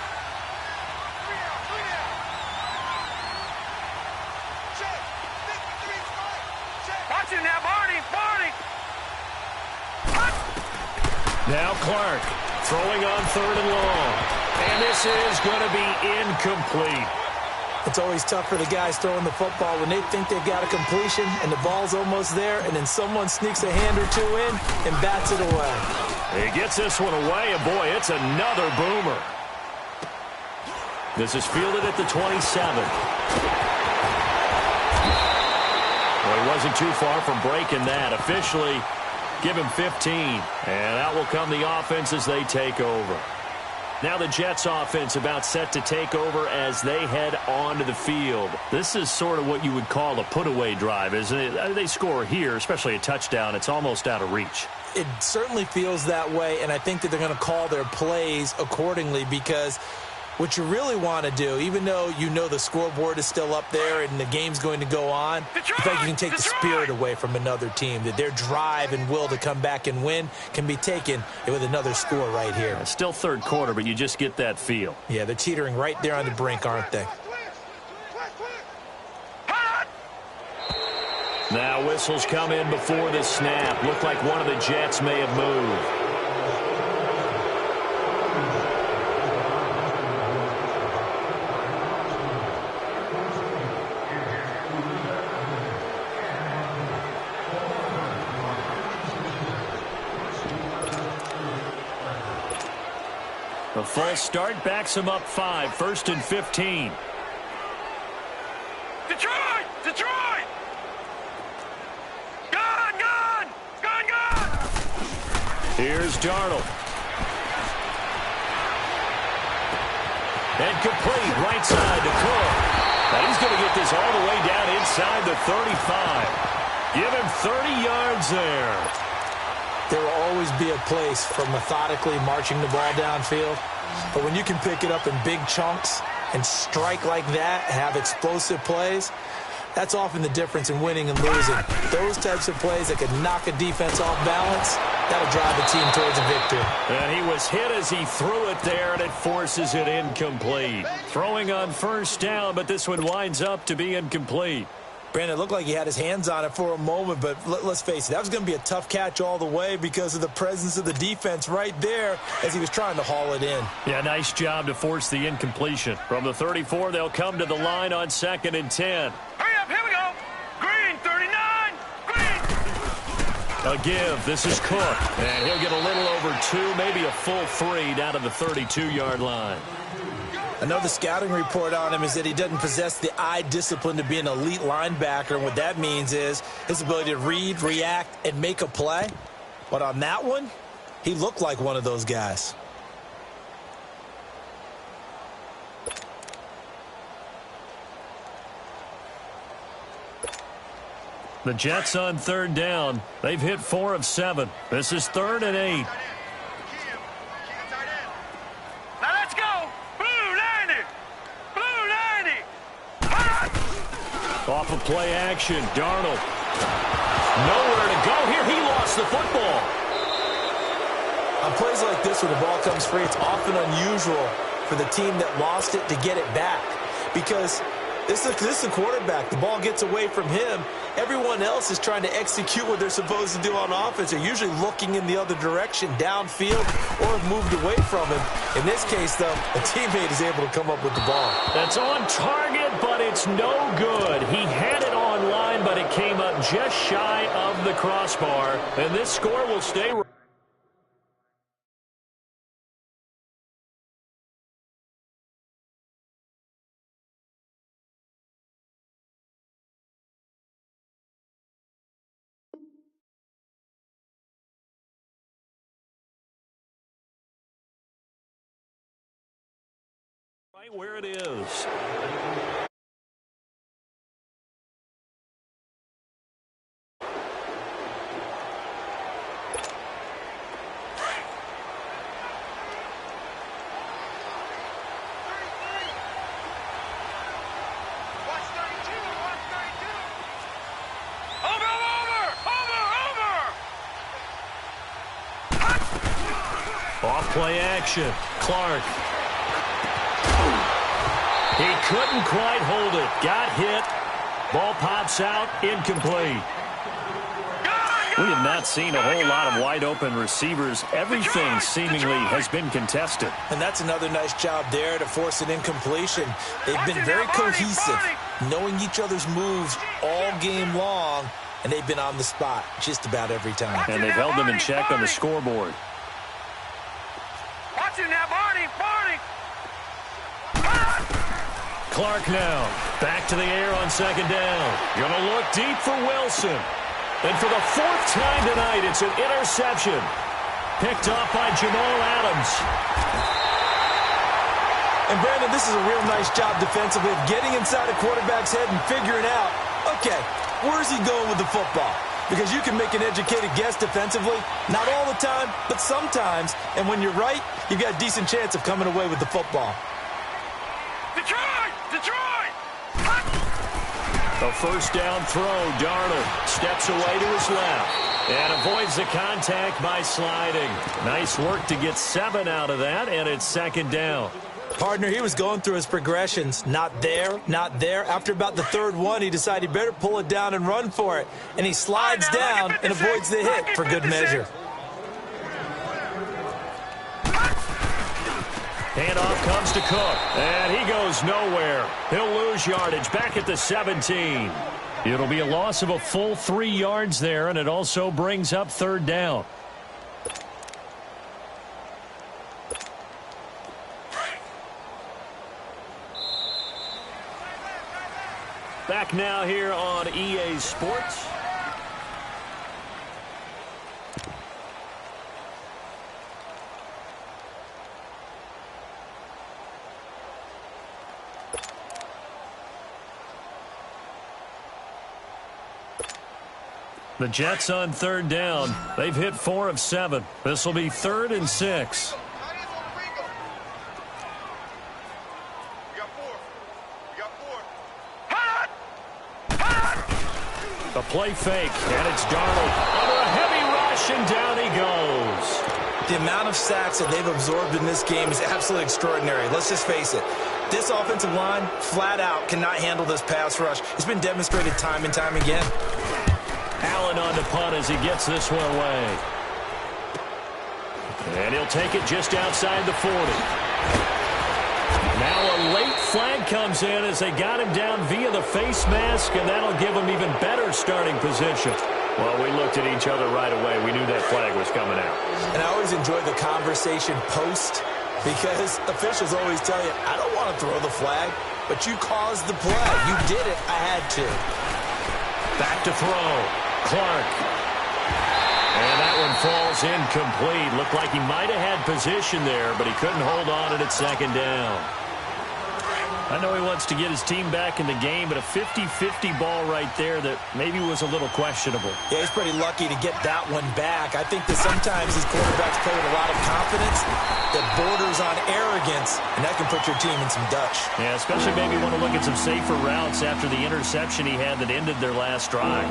Watch him now, Barney. Now Clark throwing on 3rd and long. And this is going to be incomplete. It's always tough for the guys throwing the football when they think they've got a completion and the ball's almost there, and then someone sneaks a hand or two in and bats it away. He gets this one away, and boy, it's another boomer. This is fielded at the 27. Well, he wasn't too far from breaking that. Officially, give him 15. And out will come the offense as they take over. Now the Jets offense about set to take over as they head onto the field. This is sort of what you would call a put-away drive, isn't it? They score here, especially a touchdown. It's almost out of reach. It certainly feels that way, and I think that they're going to call their plays accordingly, because what you really want to do, even though you know the scoreboard is still up there and the game's going to go on, I think you can take the spirit away from another team, that their drive and will to come back and win can be taken with another score right here. It's still 3rd quarter, but you just get that feel. Yeah, they're teetering right there on the brink, aren't they? Now whistles come in before the snap. Looked like one of the Jets may have moved. A false start backs him up 5. 1st and 15. Detroit! Gone! Here's Darnold. And complete right side to Cook. Now he's going to get this all the way down inside the 35. Give him 30 yards there. There will always be a place for methodically marching the ball downfield. But when you can pick it up in big chunks and strike like that and have explosive plays, that's often the difference in winning and losing. Those types of plays that can knock a defense off balance, that'll drive a team towards a victory. And he was hit as he threw it there, and it forces it incomplete. Throwing on 1st down, but this one winds up to be incomplete. Brandon, it looked like he had his hands on it for a moment, but let's face it, that was going to be a tough catch all the way because of the presence of the defense right there as he was trying to haul it in. Yeah, nice job to force the incompletion. From the 34, they'll come to the line on 2nd and 10. Hurry up, here we go. Green, 39. Green. A give. This is Cook. And he'll get a little over 2, maybe a full 3 down to the 32-yard line. I know the scouting report on him is that he doesn't possess the eye discipline to be an elite linebacker, and what that means is his ability to read, react, and make a play. But on that one, he looked like one of those guys. The Jets on 3rd down. They've hit 4 of 7. This is 3rd and 8. Now let's go. Blue 90. Off of play action, Darnold. Nowhere to go here. He lost the football. On plays like this where the ball comes free, it's often unusual for the team that lost it to get it back, because this is a quarterback. The ball gets away from him. Everyone else is trying to execute what they're supposed to do on offense. They're usually looking in the other direction, downfield, or have moved away from him. In this case, though, a teammate is able to come up with the ball. That's on target, but it's no good. He had it on line, but it came up just shy of the crossbar. And this score will stay. Right where it is. Off play action. Clark. He couldn't quite hold it. Got hit. Ball pops out. Incomplete. We have not seen a whole lot of wide-open receivers. Everything seemingly has been contested. And that's another nice job there to force an incompletion. They've been very cohesive, knowing each other's moves all game long, and they've been on the spot just about every time. And they've held them in check on the scoreboard. Watching that, Barney. Clark now. Back to the air on second down. Gonna look deep for Wilson. And for the fourth time tonight, it's an interception. Picked off by Jamal Adams. And, Brandon, this is a real nice job defensively of getting inside a quarterback's head and figuring out, okay, where's he going with the football? Because you can make an educated guess defensively, not all the time, but sometimes. And when you're right, you've got a decent chance of coming away with the football. Detroit! A first down throw. Darnold steps away to his left and avoids the contact by sliding. Nice work to get 7 out of that, and it's second down. Partner, he was going through his progressions. Not there, not there. After about the third one, he decided he better pull it down and run for it. And he slides down and avoids the hit for good measure. Handoff comes to Cook, and he goes nowhere. He'll lose yardage back at the 17. It'll be a loss of a full 3 yards there, and it also brings up third down. Back now here on EA Sports. The Jets on third down. They've hit 4 of 7. This will be 3rd and 6. A play fake, and it's Darnold under a heavy rush, and down he goes. The amount of sacks that they've absorbed in this game is absolutely extraordinary. Let's just face it. This offensive line, flat out, cannot handle this pass rush. It's been demonstrated time and time again. Allen on the punt as he gets this one away. And he'll take it just outside the 40. Now a late flag comes in as they got him down via the face mask, and that'll give him even better starting position. Well, we looked at each other right away. We knew that flag was coming out. And I always enjoy the conversation post, because officials always tell you, I don't want to throw the flag, but you caused the play. You did it. I had to. Back to throw. Clark. And that one falls incomplete. Looked like he might have had position there, but he couldn't hold on it at second down. I know he wants to get his team back in the game, but a 50-50 ball right there that maybe was a little questionable. Yeah, he's pretty lucky to get that one back. I think that sometimes these quarterbacks play with a lot of confidence that borders on arrogance, and that can put your team in some Dutch. Yeah, especially maybe want to look at some safer routes after the interception he had that ended their last drive.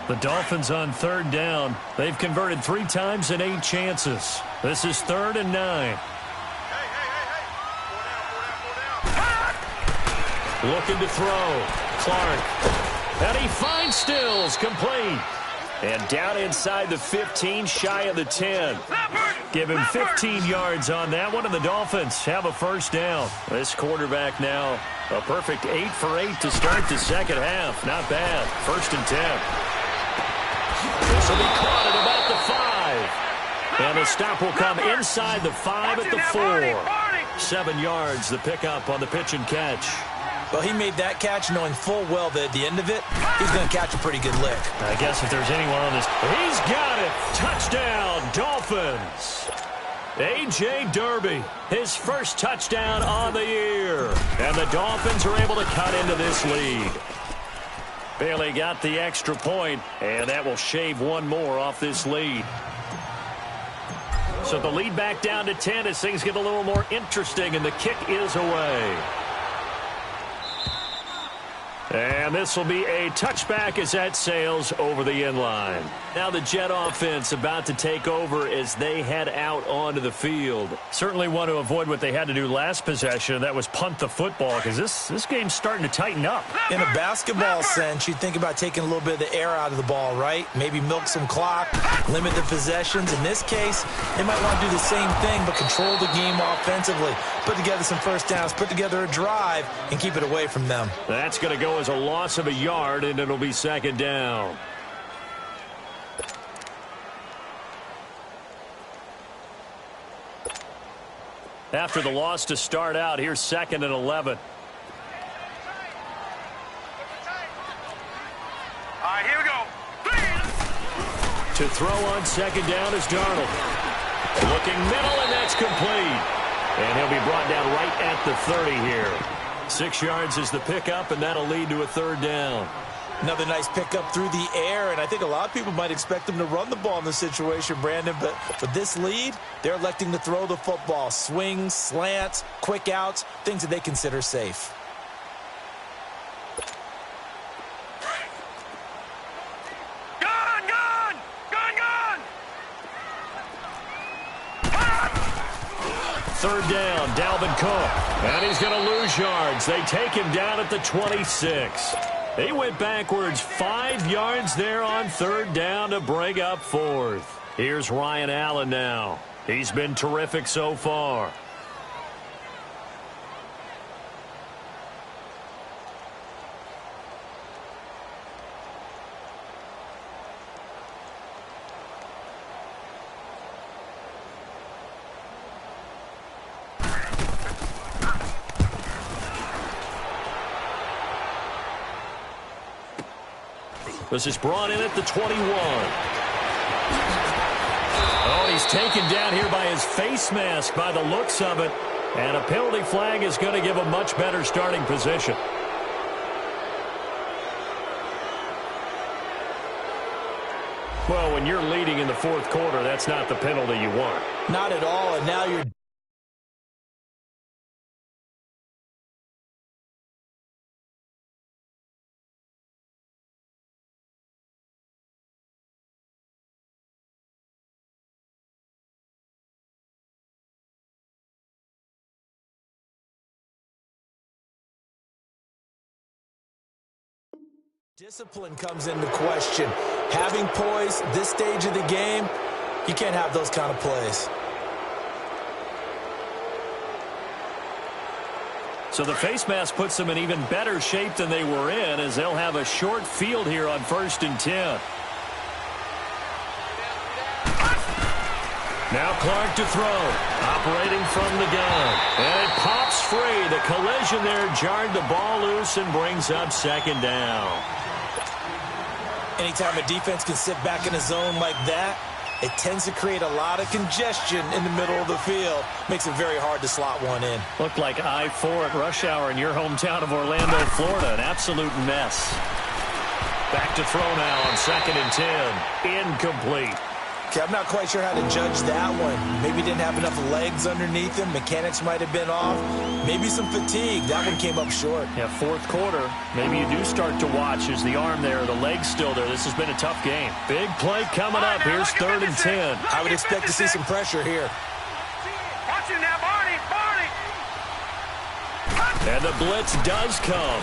The Dolphins on third down. They've converted 3 times in 8 chances. This is 3rd and 9. Looking to throw. Clark. And he finds Stills. Complete. And down inside the 15, shy of the 10. Give him 15 yards on that one, and the Dolphins have a first down. This quarterback now, a perfect 8 for 8 to start the second half. Not bad. 1st and 10. This will be caught at about the 5. And the stop will come inside the 5 at the 4. 7 yards, the pickup on the pitch and catch. Well, he made that catch knowing full well that at the end of it, he's going to catch a pretty good lick. I guess if there's anyone on this, he's got it. Touchdown, Dolphins. A.J. Derby, his first touchdown on the year. And the Dolphins are able to cut into this lead. Bailey got the extra point, and that will shave one more off this lead. So the lead back down to 10 as things get a little more interesting, and the kick is away. And this will be a touchback as that sails over the end line. Now the Jet offense about to take over as they head out onto the field. Certainly want to avoid what they had to do last possession. That was punt the football, because this game's starting to tighten up. In a basketball sense, you think about taking a little bit of the air out of the ball, right? Maybe milk some clock, limit the possessions. In this case, they might want to do the same thing, but control the game offensively. Put together some first downs, put together a drive, and keep it away from them. That's going to go as a loss of a yard, and it'll be second down. After the loss to start out, here's 2nd and 11. All right, here we go. To throw on second down is Darnold. Looking middle, and that's complete. And he'll be brought down right at the 30 here. 6 yards is the pickup, and that'll lead to a third down. Another nice pickup through the air, and I think a lot of people might expect them to run the ball in this situation, Brandon, but with this lead, they're electing to throw the football. Swings, slants, quick outs, things that they consider safe. Gun, gun! Gun, gun! Third down, Dalvin Cook. And he's going to lose yards. They take him down at the 26. They went backwards 5 yards there on third down to bring up fourth. Here's Ryan Allen now. He's been terrific so far. This is brought in at the 21. Oh, he's taken down here by his face mask by the looks of it. And a penalty flag is going to give a much better starting position. Well, when you're leading in the fourth quarter, that's not the penalty you want. Not at all, and now you're... Discipline comes into question. Having poise this stage of the game, you can't have those kind of plays. So the face mask puts them in even better shape than they were in, as they'll have a short field here on 1st and 10. Now Clark to throw, operating from the gun. And it pops free. The collision there jarred the ball loose and brings up second down. Anytime a defense can sit back in a zone like that, it tends to create a lot of congestion in the middle of the field. Makes it very hard to slot one in. Looked like I-4 at rush hour in your hometown of Orlando, Florida. An absolute mess. Back to throw now on 2nd and 10. Incomplete. Okay, I'm not quite sure how to judge that one. Maybe didn't have enough legs underneath him. Mechanics might have been off. Maybe some fatigue. That one came up short. Yeah, fourth quarter. Maybe you do start to watch as the arm there, the leg's still there. This has been a tough game. Big play coming up. Here's 3rd and 10. I would expect to see some pressure here. Watch it now, Barney, Barney! And the blitz does come.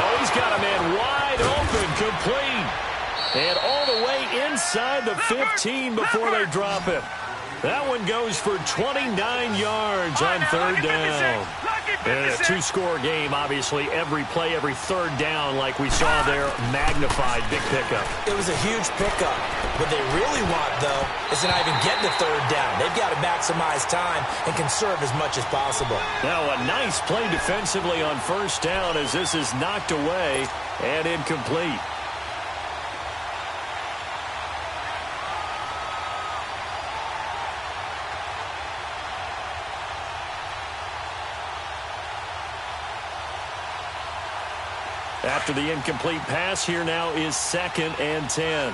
Oh, he's got a man wide open, complete. And all the way inside the 15 before they drop him. That one goes for 29 yards on 3rd down. And a two-score game, obviously. Every play, every third down, like we saw there, magnified. Big pickup. It was a huge pickup. What they really want, though, is to not even get the 3rd down. They've got to maximize time and conserve as much as possible. Now, a nice play defensively on 1st down as this is knocked away and incomplete. After the incomplete pass, here now is 2nd and 10.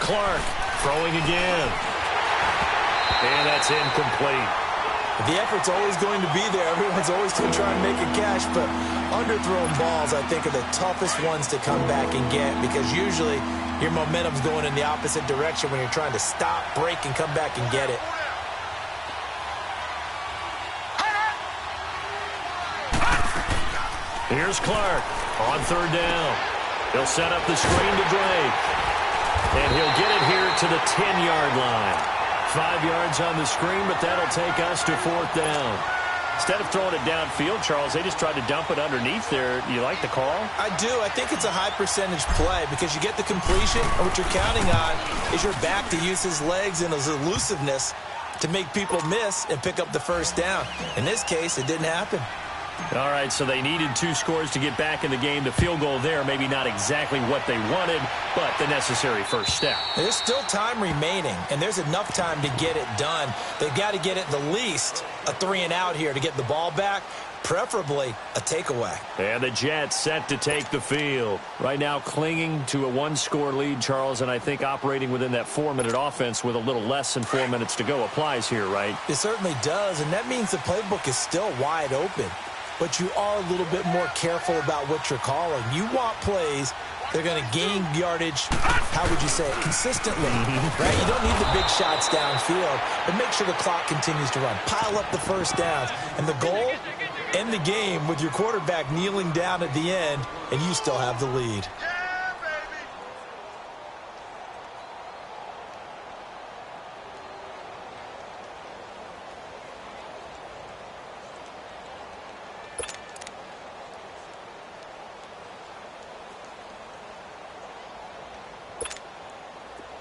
Clark throwing again. And that's incomplete. The effort's always going to be there. Everyone's always going to try and make a catch, but underthrown balls, I think, are the toughest ones to come back and get because usually your momentum's going in the opposite direction when you're trying to stop, break, and come back and get it. Here's Clark on third down. He'll set up the screen to Drake. And he'll get it here to the 10-yard line. 5 yards on the screen, but that'll take us to fourth down. Instead of throwing it downfield, Charles, they just tried to dump it underneath there. You like the call? I do. I think it's a high-percentage play because you get the completion, and what you're counting on is your back to use his legs and his elusiveness to make people miss and pick up the first down. In this case, it didn't happen. All right, so they needed 2 scores to get back in the game. The field goal there, maybe not exactly what they wanted, but the necessary first step. There's still time remaining, and there's enough time to get it done. They've got to get at the least a 3-and-out here to get the ball back, preferably a takeaway. And the Jets set to take the field. Right now clinging to a 1-score lead, Charles, and I think operating within that 4-minute offense with a little less than 4 minutes to go applies here, right? It certainly does, and that means the playbook is still wide open. But you are a little bit more careful about what you're calling. You want plays that are going to gain yardage, how would you say it, consistently, right? You don't need the big shots downfield, but make sure the clock continues to run. Pile up the first downs. And the goal, end the game with your quarterback kneeling down at the end, and you still have the lead.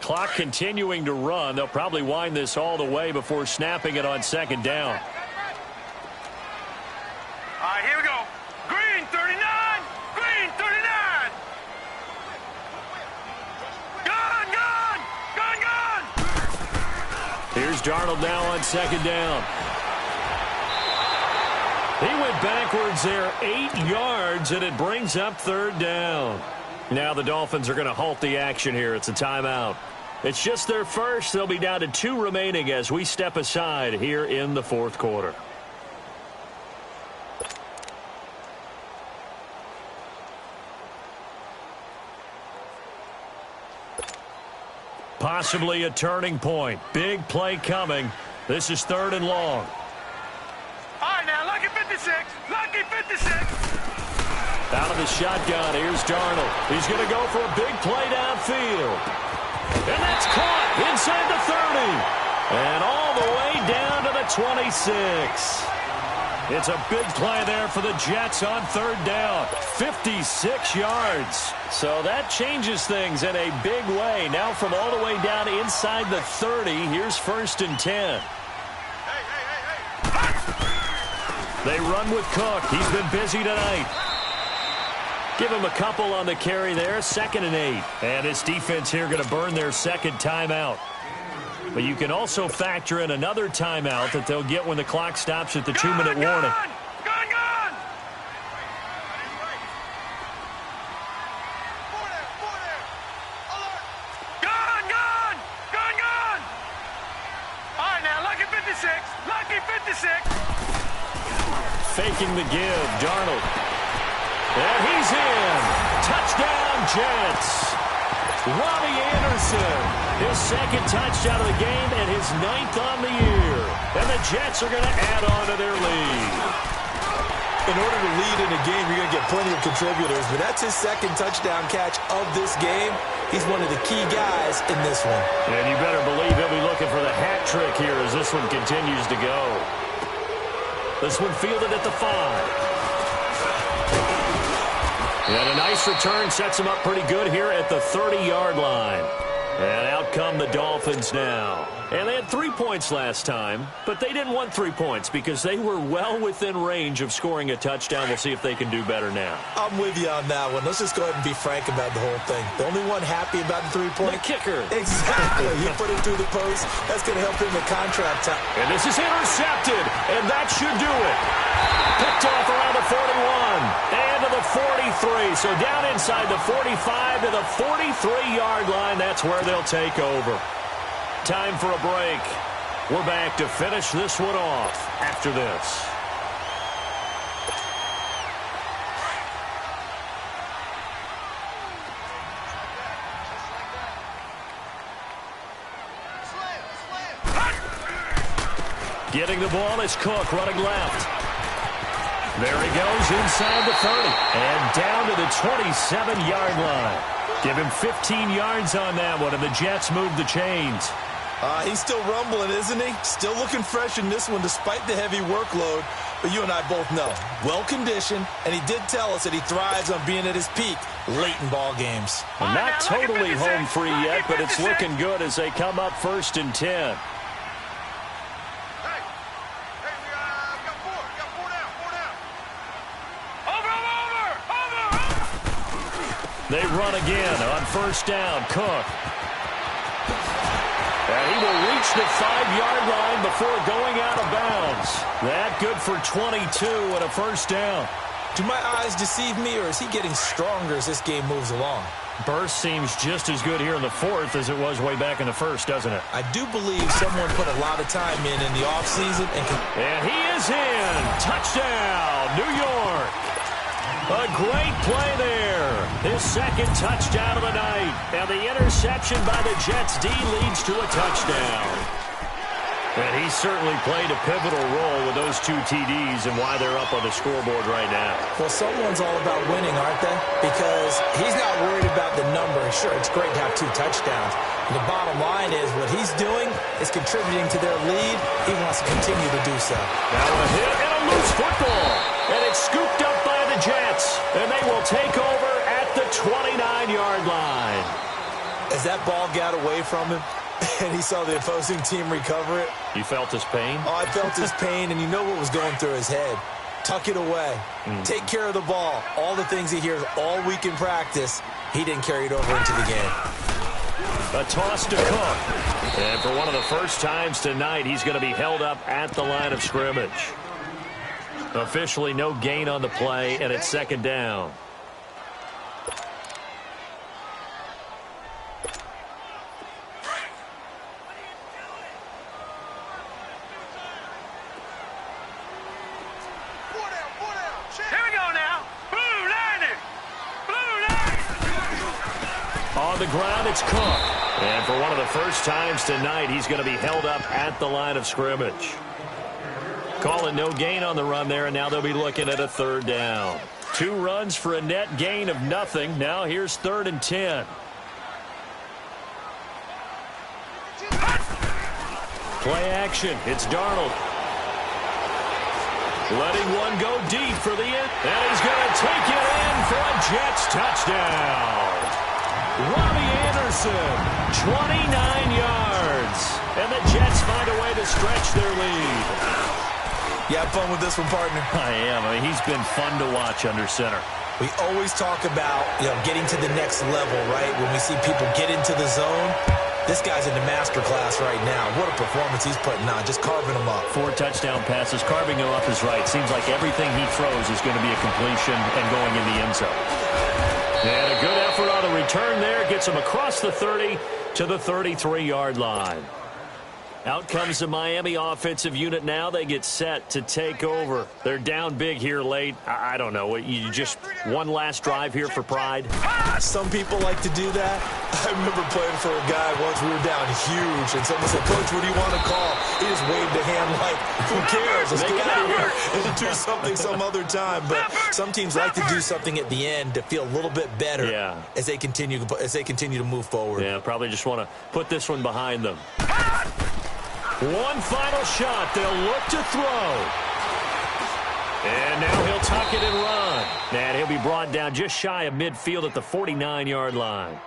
Clock continuing to run. They'll probably wind this all the way before snapping it on second down. All right, here we go. Green 39. Green 39. Gun. Here's Darnold now on second down. He went backwards there 8 yards, and it brings up third down. Now the Dolphins are going to halt the action here. It's a timeout. It's just their first. They'll be down to 2 remaining as we step aside here in the fourth quarter. Possibly a turning point. Big play coming. This is 3rd and long. All right, now, lucky 56. Lucky 56. Out of the shotgun, here's Darnold. He's going to go for a big play downfield. And that's caught inside the 30. And all the way down to the 26. It's a big play there for the Jets on 3rd down. 56 yards. So that changes things in a big way. Now from all the way down inside the 30, here's 1st and 10. They run with Cook. He's been busy tonight. Give him a couple on the carry there. 2nd and 8. And this defense here going to burn their second timeout. But you can also factor in another timeout that they'll get when the clock stops at the 2-minute warning. Gun. All right, now, lucky 56. Lucky 56. Faking the give, Darnold. And he's in. Touchdown, Jets. Robbie Anderson, his 2nd touchdown of the game and his 9th on the year. And the Jets are going to add on to their lead. In order to lead in a game, you're going to get plenty of contributors, but that's his 2nd touchdown catch of this game. He's one of the key guys in this one. And you better believe he'll be looking for the hat trick here as this one continues to go. This one fielded at the 5. And a nice return sets him up pretty good here at the 30-yard line. And out come the Dolphins now. And they had 3 points last time, but they didn't want 3 points because they were well within range of scoring a touchdown. We'll see if they can do better now. I'm with you on that one. Let's just go ahead and be frank about the whole thing. The only one happy about the 3-point. The kicker. Exactly. You put it through the post. That's going to help him in contract time. And this is intercepted, and that should do it. Picked off around the 41. And to the the 43. So down inside the 45 to the 43-yard line. That's where they'll take over. Time for a break. We're back to finish this one off after this. Getting the ball is Cook running left. There he goes inside the 30 and down to the 27-yard line. Give him 15 yards on that one, and the Jets move the chains. He's still rumbling, isn't he? Still looking fresh in this one despite the heavy workload. But you and I both know, well-conditioned, and he did tell us that he thrives on being at his peak late in ball games. Well, not totally home free yet, but it's looking good as they come up 1st and 10. They run again on 1st down. Cook. And he will reach the 5-yard line before going out of bounds. That good for 22 and a 1st down. Do my eyes deceive me, or is he getting stronger as this game moves along? Burst seems just as good here in the 4th as it was way back in the 1st, doesn't it? I do believe someone put a lot of time in the offseason. And he is in. Touchdown, New York. A great play there. His 2nd touchdown of the night. And the interception by the Jets D leads to a touchdown. And he certainly played a pivotal role with those 2 TDs and why they're up on the scoreboard right now. Well, someone's all about winning, aren't they? Because he's not worried about the number. Sure, it's great to have 2 touchdowns. And the bottom line is what he's doing is contributing to their lead. He wants to continue to do so. Now a hit and a loose football. And it's scooped up by the Jets. And they will take over at the 29-yard line. As that ball got away from him, and he saw the opposing team recover it. You felt his pain? Oh, I felt his pain, and you know what was going through his head. Tuck it away. Take care of the ball. All the things he hears all week in practice, he didn't carry it over into the game. A toss to Cook. And for one of the first times tonight, he's going to be held up at the line of scrimmage. Officially no gain on the play, and it's 2nd down. On the ground, it's Cook. And for one of the first times tonight, he's going to be held up at the line of scrimmage. Calling no gain on the run there, and now they'll be looking at a 3rd down. 2 runs for a net gain of nothing. Now here's 3rd and 10. Play action. It's Darnold. Letting one go deep for the end. And he's going to take it in for a Jets touchdown. Robbie Anderson, 29 yards. And the Jets find a way to stretch their lead. You have fun with this one, partner? I am. I mean, he's been fun to watch under center. We always talk about, getting to the next level, right? When we see people get into the zone, this guy's in the master class right now. What a performance he's putting on, just carving them up. 4 touchdown passes, carving them up is right. Seems like everything he throws is going to be a completion and going in the end zone. And a good effort on the return there. Gets him across the 30 to the 33-yard line. Out comes the Miami offensive unit now. They get set to take over. They're down big here late. I don't know. You just one last drive here for pride? Some people like to do that. I remember playing for a guy once. We were down huge, and someone said, "Coach, what do you want to call?" He just waved a hand like, "Who cares? Let's get out of here and do something some other time." But some teams like to do something at the end to feel a little bit better as they continue to move forward. Yeah, probably just want to put this one behind them. One final shot. They'll look to throw. And now he'll tuck it and run. And he'll be brought down just shy of midfield at the 49-yard line.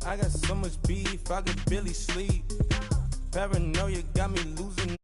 I got so much beef, I could barely sleep. Paranoia got me losing.